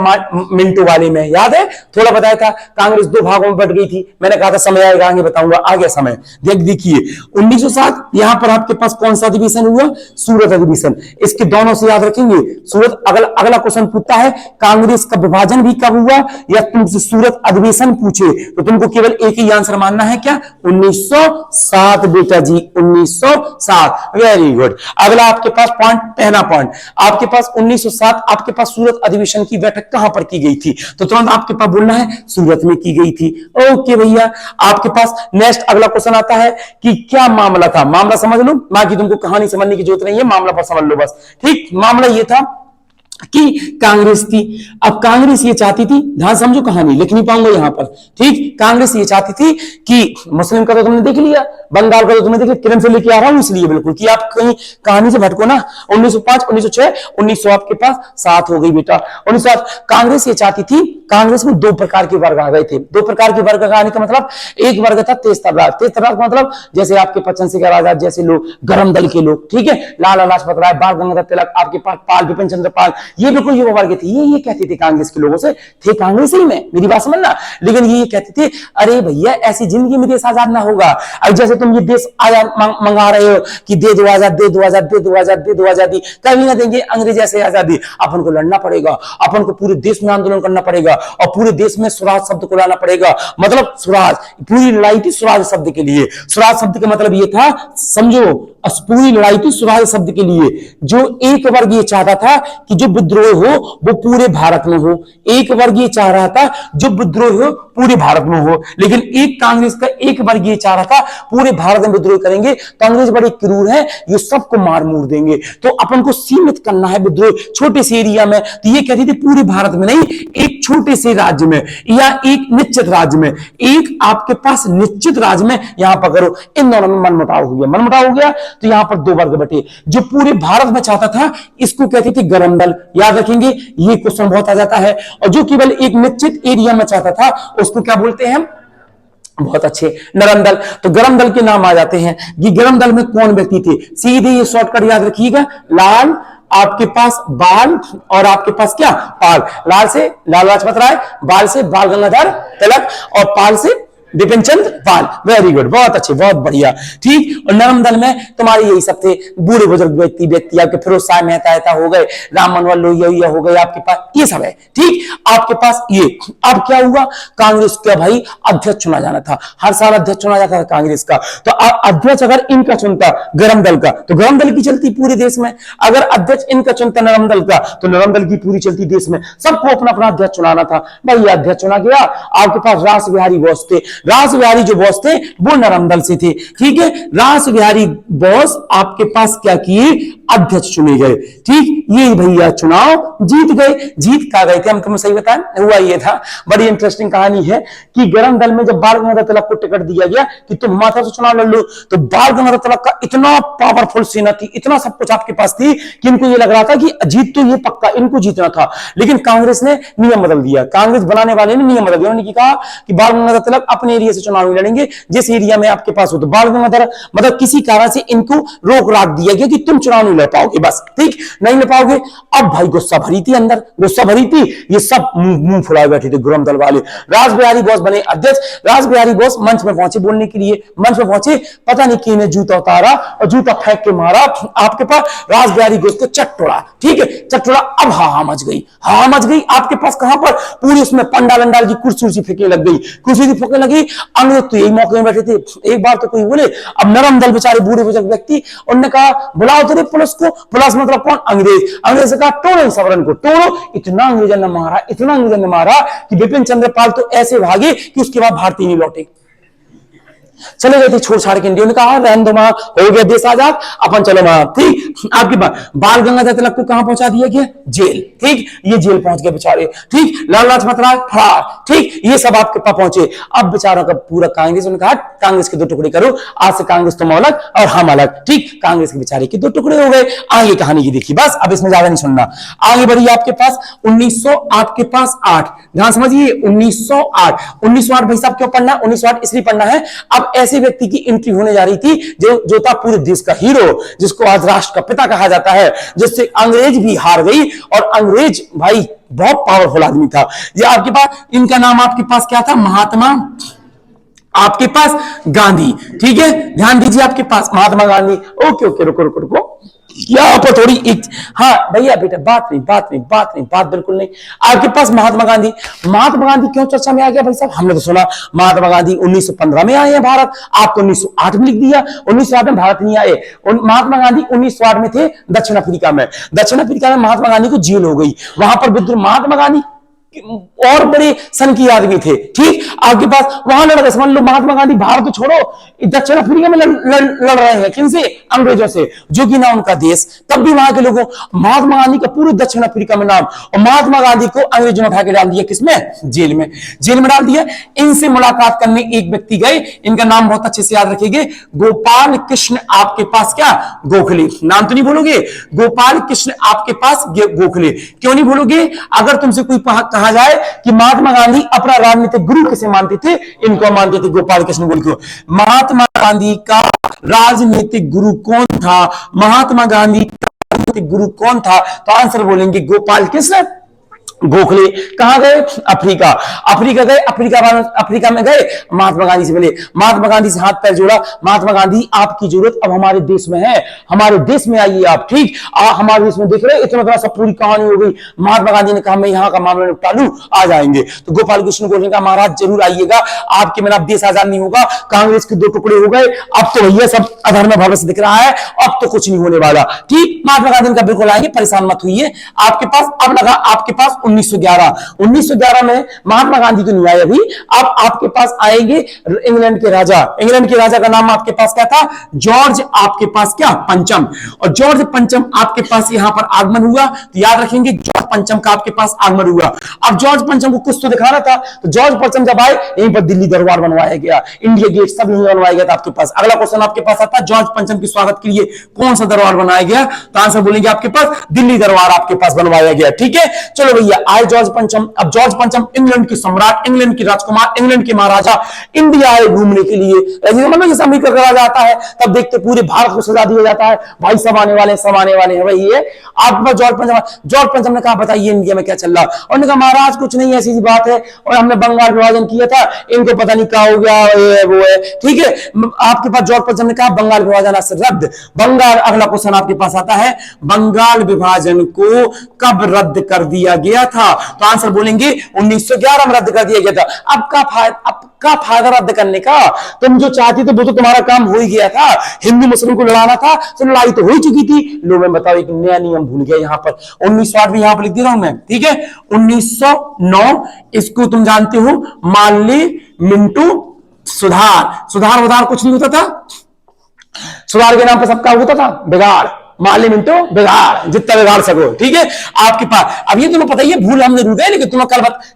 मिंटो वाले में, याद है, थोड़ा बताया था। कांग्रेस 2 भागों में बट गई थी, मैंने कहा था समय आएगा आगे बताऊंगा, आ गया समय। देखिए 1907 यहां पर आपके पास कौन सा अधिवेशन हुआ, सूरत अधिवेशन। इसके दोनों से याद रखेंगे सूरत। अगला क्वेश्चन पूछता है कांग्रेस का विभाजन भी कब हुआ, या तुमसे सूरत अधिवेशन पूछे तो तुमको केवल एक ही आंसर मानना है, क्या, 1907 बेटा जी, 1907। Very good. अगला आपके पास पॉइंट, पहला पॉइंट आपके पास 1907 आपके पास सूरत अधिवेशन की बैठक कहां पर की गई थी, तो तुरंत आपके पास बोलना है सूरत में की गई थी। ओके भैया। आपके पास नेक्स्ट अगला क्वेश्चन आता है कि क्या मामला था, मामला समझ लो, बाकी तुमको कहानी समझने की जरूरत नहीं है, मामला पर समझ लो बस, ठीक। मामला ये था कि कांग्रेस थी। अब कांग्रेस ये चाहती थी, ध्यान समझो, कहानी लिख नहीं पाऊंगा यहां पर, ठीक। कांग्रेस ये चाहती थी कि मुस्लिम का तो तुमने देख लिया, बंगाल का तो तुमने देख लिया, किरण से लेके आ रहा हूं इसलिए बिल्कुल कि आप कहीं कहानी से भटको ना। 1905, 1906, 1900 आपके पास 7 हो गई बेटा, 1907। कांग्रेस ये चाहती थी, कांग्रेस में 2 प्रकार के वर्ग आ गए थे। 2 प्रकार के वर्ग आने का मतलब, एक वर्ग था तेज तर्रार। तेज तर्रार का मतलब जैसे आपके बच्चन सिंह आजाद जैसे लोग, गरम दल के लोग, ठीक है, लाला लाजपत राय, बाल गंगाधर तिलक, आपके पास पाल, विपिन चंद्र पाल, ये बिल्कुल युवा वर्ग थे। ये कहते थे कांग्रेस के लोगों से, थे कांग्रेस ही में, मेरी बात समझना, लेकिन ये कहते थे अरे भैया ऐसी जिंदगी में देश आजाद ना होगा। अब जैसे तुम ये देश आजाद मंगा रहे हो कि दे दो आजाद, दे दो आजाद, दे दो आजाद, दे दो आजादी, कभी ना देंगे अंग्रेज ऐसे आजादी। अपन को लड़ना पड़ेगा, अपन को पूरे देश में आंदोलन करना पड़ेगा और पूरे देश में स्वराज शब्द को लाना पड़ेगा। मतलब स्वराज, पूरी लड़ाई थी स्वराज शब्द के लिए। स्वराज शब्द का मतलब ये था, समझो, पूरी लड़ाई थी स्वराज शब्द के लिए। जो एक वर्ग ये चाहता था कि जो विद्रोह हो वो पूरे भारत में हो, एक वर्ग ये चाह रहा था जो विद्रोह हो पूरे भारत में हो, लेकिन एक कांग्रेस का एक वर्ग ये चाह रहा था पूरे भारत में विद्रोह करेंगे तो अंग्रेज बड़े क्रूर हैं, ये सबको मार मूर देंगे, तो अपन को सीमित करना है विद्रोह छोटे से एरिया में। तो ये कहती थी पूरे भारत में नहीं, एक छोटे से राज्य में या एक निश्चित राज्य में, एक आपके पास निश्चित राज्य में यहां पर करो। इन दोनों में मनमुटाव हो गया, मनमुटाव हो गया तो यहां पर दो वर्ग बटे। जो पूरे भारत में चाहता था इसको कहते थे गरम दल, याद रखेंगे ये क्वेश्चन बहुत आ जाता है। और जो केवल एक निश्चित एरिया में चाहता था उसको क्या बोलते हैं, बहुत अच्छे, नरम दल। तो गरम दल के नाम आ जाते हैं। ये गरम दल में कौन व्यक्ति थे, सीधे ये शॉर्टकट याद रखिएगा, लाल आपके पास बाल और आपके पास क्या पाल, लाल से लाल लाजपत राय, बाल से बाल गंगाधर तिलक और पाल से बिपिन चंद्र पाल। वेरी गुड, बहुत अच्छे, बहुत बढ़िया, ठीक। और नरम दल में तुम्हारे यही सब थे, बूढ़े बुजुर्ग व्यक्ति आपके फिरोज शाह मेहता हो गए, राम मनोहर लोहिया हो गए, आपके पास ये सब है, ठीक। आपके पास ये अब क्या हुआ, कांग्रेस का भाई अध्यक्ष चुना जाना था, हर साल अध्यक्ष चुना जाता था कांग्रेस का। तो अध्यक्ष अगर इनका चुनता गरम दल का तो गरम दल की चलती पूरे देश में, अगर अध्यक्ष इनका चुनता नरम दल का तो नरम दल की पूरी चलती देश में। सबको अपना अपना अध्यक्ष चुनाना था। भाई अध्यक्ष चुना गया, आपके पास रास बिहारी बोस थे, रास बिहारी जो बॉस थे वो नरम दल से थे, ठीक है। रास बिहारी बॉस आपके पास क्या किए, अध्यक्ष चुने गए, ठीक। ये भैया चुनाव जीत गए, जीत का गए थे हम, तुम्हें सही बताएं, हुआ ये था। बड़ी इंटरेस्टिंग कहानी है कि गरम दल में जब बाल गंगाधर तिलक को टिकट दिया गया कि तुम माथा से चुनाव लड़ लो, तो बाल गंगाधर तिलक का इतना पावरफुल सेना थी, इतना सब कुछ आपके पास थी कि इनको ये लग रहा था कि जीत तो ये पक्का इनको जीतना था। लेकिन कांग्रेस ने नियम बदल दिया, कांग्रेस बनाने वाले ने नियम बदल दिया। उन्होंने कहा कि बाल गंगाधर तिलक अपने एरिया से चुनाव नहीं लड़ेंगे, जिस एरिया में आपके पास हो। तो बाल गंगाधर मतलब किसी कारण से इनको रोक राख दिया गया कि तुम चुनाव नहीं लड़ पाओगे, बस, ठीक, नहीं लड़ पाओगे। अब भाई गुस्सा भरी थी, अंदर गुस्सा भरी थी, ये सब मुंह फुलाए बैठे थे गरम दल वाले। रास बिहारी बोस बने अध्यक्ष। रास बिहारी बोस मंच में पहुंचे बोलने के लिए, मंच में पहुंचे, पता नहीं किसने जूता उतारा और जूता फेंक के मारा आपके पास रास बिहारी बोस को, चट्टोड़ा, ठीक है, चट्टोड़ा। अब हा मच गई, हा मच गई आपके पास कहां पर, पूरी उसमें पंडाल अंडाल की कुर्सी फेंकने लग गई, कुर्सी फेंकने लगी। अंग्रेज तो यही मौके में बैठे थे। एक बार तो कोई बोले, अब नरम दल बेचारे बूढ़े बुजुर्ग व्यक्ति, उन्होंने कहा बुलाओ तेरे पुलिस को। पुलिस मतलब कौन, अंग्रेज। अंग्रेज से कहा तोड़ो सवरन को, तोड़ो। इतना अंग्रेजों ने मारा, इतना अंग्रेजों ने मारा कि बिपिन चंद्र पाल तो ऐसे भागे कि उसके बाद भारतीय नहीं लौटे, चले गए थे छोड़ छाड़ के। इंडिया ने कहा रहन दो, वहां हो गया देश आजाद, अपन चलो वहां, ठीक। आपके पास बाल गंगाधर तिलक को कहां पहुंचा दिया गया, जेल, ठीक, ये जेल पहुंच गए बेचारे, ठीक। लाल लाजपत राय फरार, ठीक, ये सब आपके पास पहुंचे। अब बेचारों का पूरा कांग्रेस, उन्होंने कहा कांग्रेस के दो टुकड़े करो, आज से कांग्रेस तुम अलग और हम अलग, ठीक। कांग्रेस के बेचारे के दो टुकड़े हो गए। आगे कहानी की देखिए, बस अब इसमें ज्यादा नहीं सुनना। आगे बढ़िए, आपके पास 1908, ध्यान समझिए, 1908 भाई साहब क्यों पढ़ना, 1908 इसलिए पढ़ना है, अब ऐसे व्यक्ति की एंट्री होने जा रही थी जो था पूरे देश का हीरो, जिसको आज राष्ट्र का पिता कहा जाता है, जिससे अंग्रेज भी हार गई। और अंग्रेज भाई बहुत पावरफुल आदमी था ये। आपके पास इनका नाम आपके पास क्या था, महात्मा आपके पास गांधी, ठीक है, ध्यान दीजिए, आपके पास महात्मा गांधी। ओके ओके, रुको रुको रुको, यहाँ पर थोड़ी एक, हाँ भैया बेटा, बात बिल्कुल नहीं। आपके पास महात्मा गांधी, महात्मा गांधी क्यों चर्चा में आ गया भाई साहब, हमने तो सुना महात्मा गांधी 1915 में आए हैं भारत, आप तो 1908 में लिख दिया, 1908 में भारत नहीं आए। महात्मा गांधी 1908 में थे दक्षिण अफ्रीका में, दक्षिण अफ्रीका में महात्मा गांधी को जेल हो गई, वहां पर विद्रोह, महात्मा गांधी और बड़े सन की आदमी थे, ठीक। आपके पास वहां लड़ रहे, समझ लो महात्मा गांधी भारत तो छोड़ो, दक्षिण अफ्रीका में लड़ रहे हैं, किनसे, अंग्रेजों से, जो कि ना उनका देश, तब भी वहां के लोगों, महात्मा गांधी का पूरे दक्षिण अफ्रीका में नाम। और महात्मा गांधी को अंग्रेजों ने उठा के डाल दिया किसमें, जेल में, जेल में डाल दिया। इनसे मुलाकात करने एक व्यक्ति गए, इनका नाम बहुत अच्छे से याद रखिएगा, गोपाल कृष्ण आपके पास क्या, गोखले। नाम तो नहीं भूलोगे, गोपाल कृष्ण आपके पास गोखले। क्यों नहीं भूलोगे, अगर तुमसे कोई कहा जाए कि महात्मा गांधी अपना राजनीतिक गुरु किसे मानते थे, इनको मानते थे गोपाल कृष्ण गोखले को। महात्मा गांधी का राजनीतिक गुरु कौन था, महात्मा गांधी का राजनीतिक गुरु कौन था, तो आंसर बोलेंगे गोपाल कृष्ण गोखले कहां गए? अफ्रीका। अफ्रीका गए, अफ्रीका में गए, महात्मा गांधी से मिले, महात्मा गांधी से हाथ पैर जोड़ा, महात्मा गांधी आपकी जरूरत अब हमारे देश में है, हमारे देश में आइए आप, ठीक। हमारे देश में देख रहे इतना बड़ा सब पूरी कहानी हो गई। महात्मा गांधी ने कहा मैं यहाँ का मामला निपटा लूं, आ जाएंगे। तो गोपाल कृष्ण गोखले का महाराज जरूर आइएगा, आपके बिना देश आजाद नहीं होगा। कांग्रेस के दो टुकड़े हो गए, अब तो भैया सब अधर्म भविष्य दिख रहा है, अब तो कुछ नहीं होने वाला, ठीक। महात्मा गांधी का बिल्कुल आएंगे, परेशान मत होइए। आपके पास अब लगा, आपके पास 1911 में महात्मा गांधी तो नहीं आए अभी, अब आपके पास आएंगे इंग्लैंड के राजा। इंग्लैंड के राजा का नाम आपके पास क्या था? जॉर्ज, आपके पास क्या? पंचम। और जॉर्ज पंचम आपके पास यहां पर आगमन हुआ, तो याद रखेंगे जॉर्ज पंचम का आपके पास आगमन हुआ। अब जॉर्ज पंचम को कुछ तो दिखाना था, तो जॉर्ज पंचम जब आए यहीं पर दिल्ली दरबार बनवाया गया, इंडिया गेट सब यहीं बनवाया गया था। आपके पास अगला क्वेश्चन आपके पास आता है, जॉर्ज पंचम के स्वागत के लिए कौन सा दरबार बनाया गया? तो आंसर बोलेंगे आपके पास दिल्ली दरबार आपके पास बनवाया गया, ठीक है। चलो भैया आए जॉर्ज पंचम। अब जॉर्ज पंचम इंग्लैंड के सम्राट, इंग्लैंड के राजकुमार, इंग्लैंड के महाराजा इंडिया आए घूमने के लिए। जैसे अमेरिका का राजा आता है तब देखते पूरे भारत को सजा दिया जाता है, भाई सब आने वाले हैं, वही है आपके पास जॉर्ज पंचम। जॉर्ज पंचम ने कहा बताइए इंडिया में क्या चल रहा? और उन्होंने कहा महाराज कुछ नहीं, ऐसी बात है, और हमने बंगाल विभाजन किया था, इनको पता नहीं क्या हो गया, वो है, ठीक है। आपके पास जॉर्ज पंचम ने कहा बंगाल विभाजन से रद्द। बंगाल, अगला क्वेश्चन आपके पास आता है, बंगाल विभाजन को कब रद्द कर दिया गया था? तो आंसर बोलेंगे 1911 में रद्द कर दिया गया था। अब का फायदा रद्द करने का? तुम जो चाहती थे वो तो तुम्हारा काम हो ही गया था, हिंदू मुस्लिम को लड़ाना था, तो लड़ाई तो हो ही चुकी थी। लो मैं बताओ एक नया नियम भूल गया यहां पर, 1908 भी यहां पर लिख दे रहा हूं मैं, ठीक है। 1909 इसको तुम जानते हो, मानले मिंटू सुधार उधार कुछ नहीं होता था, सुधार के नाम पर सबका होता था बिगाड़, माले मिनटो बिगाड़, जितना बिगाड़ सको, ठीक है। आपके पास अब ये तुम्हें पता ही है, भूल हमने जरूर गए, लेकिन तुम्हें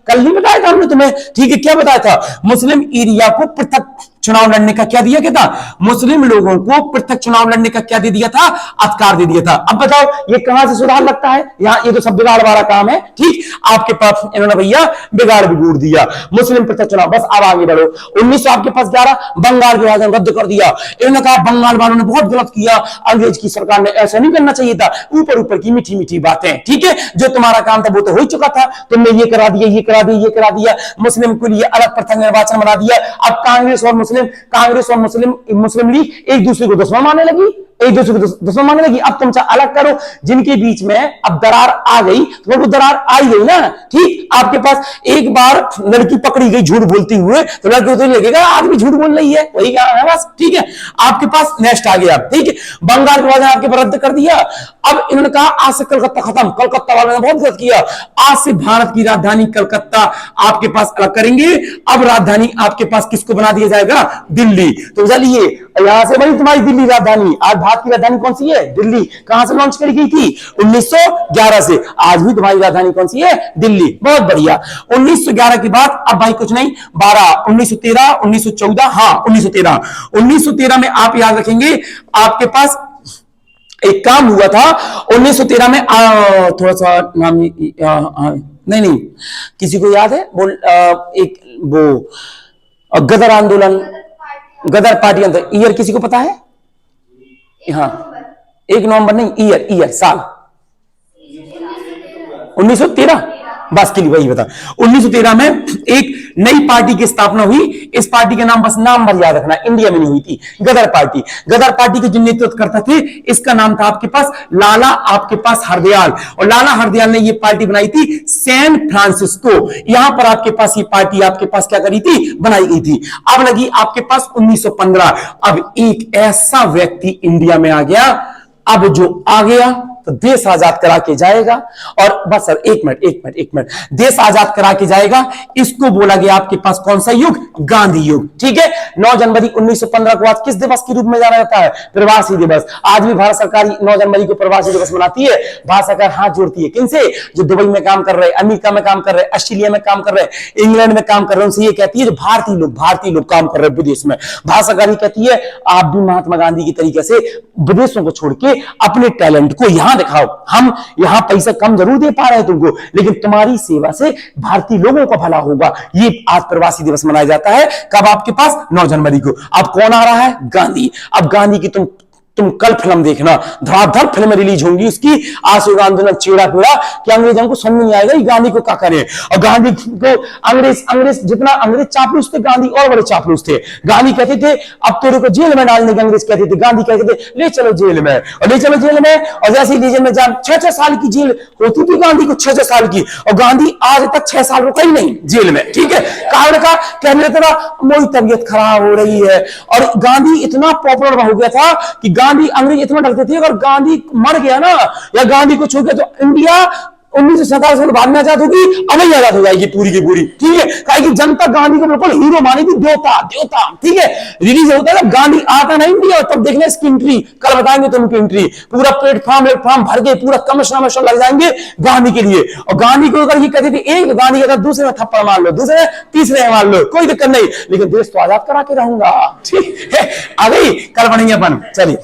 कल नहीं बताया था हमने तुम्हें, ठीक है। क्या बताया था? मुस्लिम एरिया को पृथक चुनाव लड़ने का क्या दिया गया था? मुस्लिम लोगों को पृथक चुनाव लड़ने का क्या दे दिया था? अधिकार दे दिया था। अब बताओ ये कहां से सुधार लगता है? यहाँ ये तो सब बिगाड़ वाला काम है, ठीक। आपके पास इन्होंने भैया बिगाड़ बिगूड़ दिया, मुस्लिम पृथक चुनाव। बस अब आगे बढ़ो। 1900 आपके पास 11 बंगाल विभाजन रद्द कर दिया। इन्होंने कहा बंगाल वालों ने बहुत गलत किया, अंग्रेज की सरकार ने ऐसा नहीं करना चाहिए था। ऊपर ऊपर की मीठी मीठी बातें, ठीक है। जो तुम्हारा काम था वो तो हो चुका था, तुमने ये करा दिया, ये करा दिया, ये करा दिया, मुस्लिम के लिए अलग पृथक निर्वाचन बना दिया। अब कांग्रेस और मुस्लिम लीग एक दूसरे को दुश्मन मानने लगी, एक दूसरे को दुश्मन मानने लगी। अब तुम अलग करो, जिनके बीच में अब दरार आ गई, तो वो दरार आई गई ना, ठीक। आपके पास एक बार लड़की पकड़ी गई झूठ बोलती हुए, तो लड़की तो लगेगा आज भी झूठ बोल रही है, वही है बस, ठीक है। आपके पास नेक्स्ट आ गया, ठीक है। बंगाल विभाजन आपके पर रद्द कर दिया। अब इन्होंने कहा आज से कलकत्ता खत्म, कलकत्ता वालों ने बहुत गलत किया, आज से भारत की राजधानी कलकत्ता आपके पास अलग करेंगे। अब राजधानी आपके पास किसको बना दिया जाएगा? दिल्ली। तो चलिए यहां से बनी तुम्हारी दिल्ली राजधानी। आज भारत की राजधानी कौन सी है? दिल्ली। कहां से लॉन्च करी गई थी? 1911 से। आज भी तुम्हारी राजधानी कौन सी है? दिल्ली। बहुत बढ़िया। 1911 के बाद अब भाई कुछ नहीं, 1913 1914, हाँ 1913 में आप याद रखेंगे आपके पास एक काम हुआ था 1913 में, थोड़ा सा नाम नहीं किसी को याद है? एक वो गदर आंदोलन, गदर पार्टी अंदर, ईयर किसी को पता है? हाँ 1 नवंबर नहीं, ईयर साल 1913, बस के लिए वही बता। 1913 में एक नई पार्टी की स्थापना हुई। इस पार्टी का नाम, बस नाम भर याद रखना, इंडिया में नहीं हुई थी, गदर पार्टी। गदर पार्टी के जो नेतृत्व करता थे, इसका नाम था आपके पास लाला आपके पास हरदयाल। और लाला हरदयाल ने ये पार्टी बनाई थी सैन फ्रांसिस्को, यहां पर आपके पास ये पार्टी आपके पास क्या करी थी? बनाई गई थी। अब लगी आपके पास 1915। अब एक ऐसा व्यक्ति इंडिया में आ गया, अब जो आ गया तो देश आजाद करा के जाएगा। और बस सर एक मिनट, देश आजाद करा के जाएगा, इसको बोला गया आपके पास कौन सा युग? गांधी युग, ठीक है। 9 जनवरी 1915 को आज किस दिवस के रूप में जाना जाता है? प्रवासी दिवस। आज भी भारत सरकार 9 जनवरी को प्रवासी दिवस मनाती है। भारत सरकार हाथ जोड़ती है किनसे? जो दुबई में काम कर रहे, अमेरिका में काम कर रहे, ऑस्ट्रेलिया में काम कर रहे, इंग्लैंड में काम कर रहे, उनसे ये कहती है जो भारतीय लोग काम कर रहे विदेश में, भारत सरकार ये कहती है आप भी महात्मा गांधी की तरीके से विदेशों को छोड़ के अपने टैलेंट को यहां दिखाओ। हम यहां पैसा कम जरूर दे पा रहे हैं तुमको, लेकिन तुम्हारी सेवा से भारतीय लोगों का भला होगा। ये आज प्रवासी दिवस मनाया जाता है। कब? आपके पास 9 जनवरी को। अब कौन आ रहा है? गांधी। अब गांधी की तुम तुम कल फिल्म देखना, धड़ाधड़ फिल्म रिलीज होंगी उसकी। आशुर आंदोलन चेड़ा पेड़ा कि अंग्रेजों को समझ नहीं आएगा गांधी को क्या करें। और गांधी को अंग्रेज जितना अंग्रेज चापलूस थे, गांधी और बड़े चापलूस थे। गांधी कहते थे अब तेरे को जेल में डालने के, अंग्रेज कहते थे, गांधी कहते थे ले चलो जेल में, और ले चलो जेल में। और जैसे ही जेल में जान 6-6 साल की जेल होती थी गांधी को, 6-6 साल की, और गांधी आज तक 6 साल रुका ही नहीं जेल में, ठीक है। कारण का कहने लगा मेरी तबीयत खराब हो रही है। और गांधी इतना पॉपुलर हो गया था कि गांधी अंग्रेज इतना डरते थे अगर गांधी मर गया ना या गांधी को छू गया तो इंडिया 1947 में बाद में आजाद होगी, अवैध आजाद हो जाएगी पूरी की पूरी, ठीक है। कहा कि जनता गांधी को बिल्कुल हीरो मानेगी, देवता देवता, ठीक है। रिलीज होता है गांधी आता ना इंडिया, तब देखना इसकी एंट्री, कल बताएंगे तुमकी एंट्री। पूरा प्लेटफॉर्म भर के पूरा कमिश्नर लग जाएंगे गांधी के लिए। और गांधी को अगर ये कहते थे एक, गांधी कहता दूसरे में थप्पड़ मार लो, दूसरे तीसरे में मार लो, कोई दिक्कत नहीं, लेकिन देश तो आजाद करा के रहूंगा, ठीक है। आ गई, कल बनेंगे अपन, चलिए।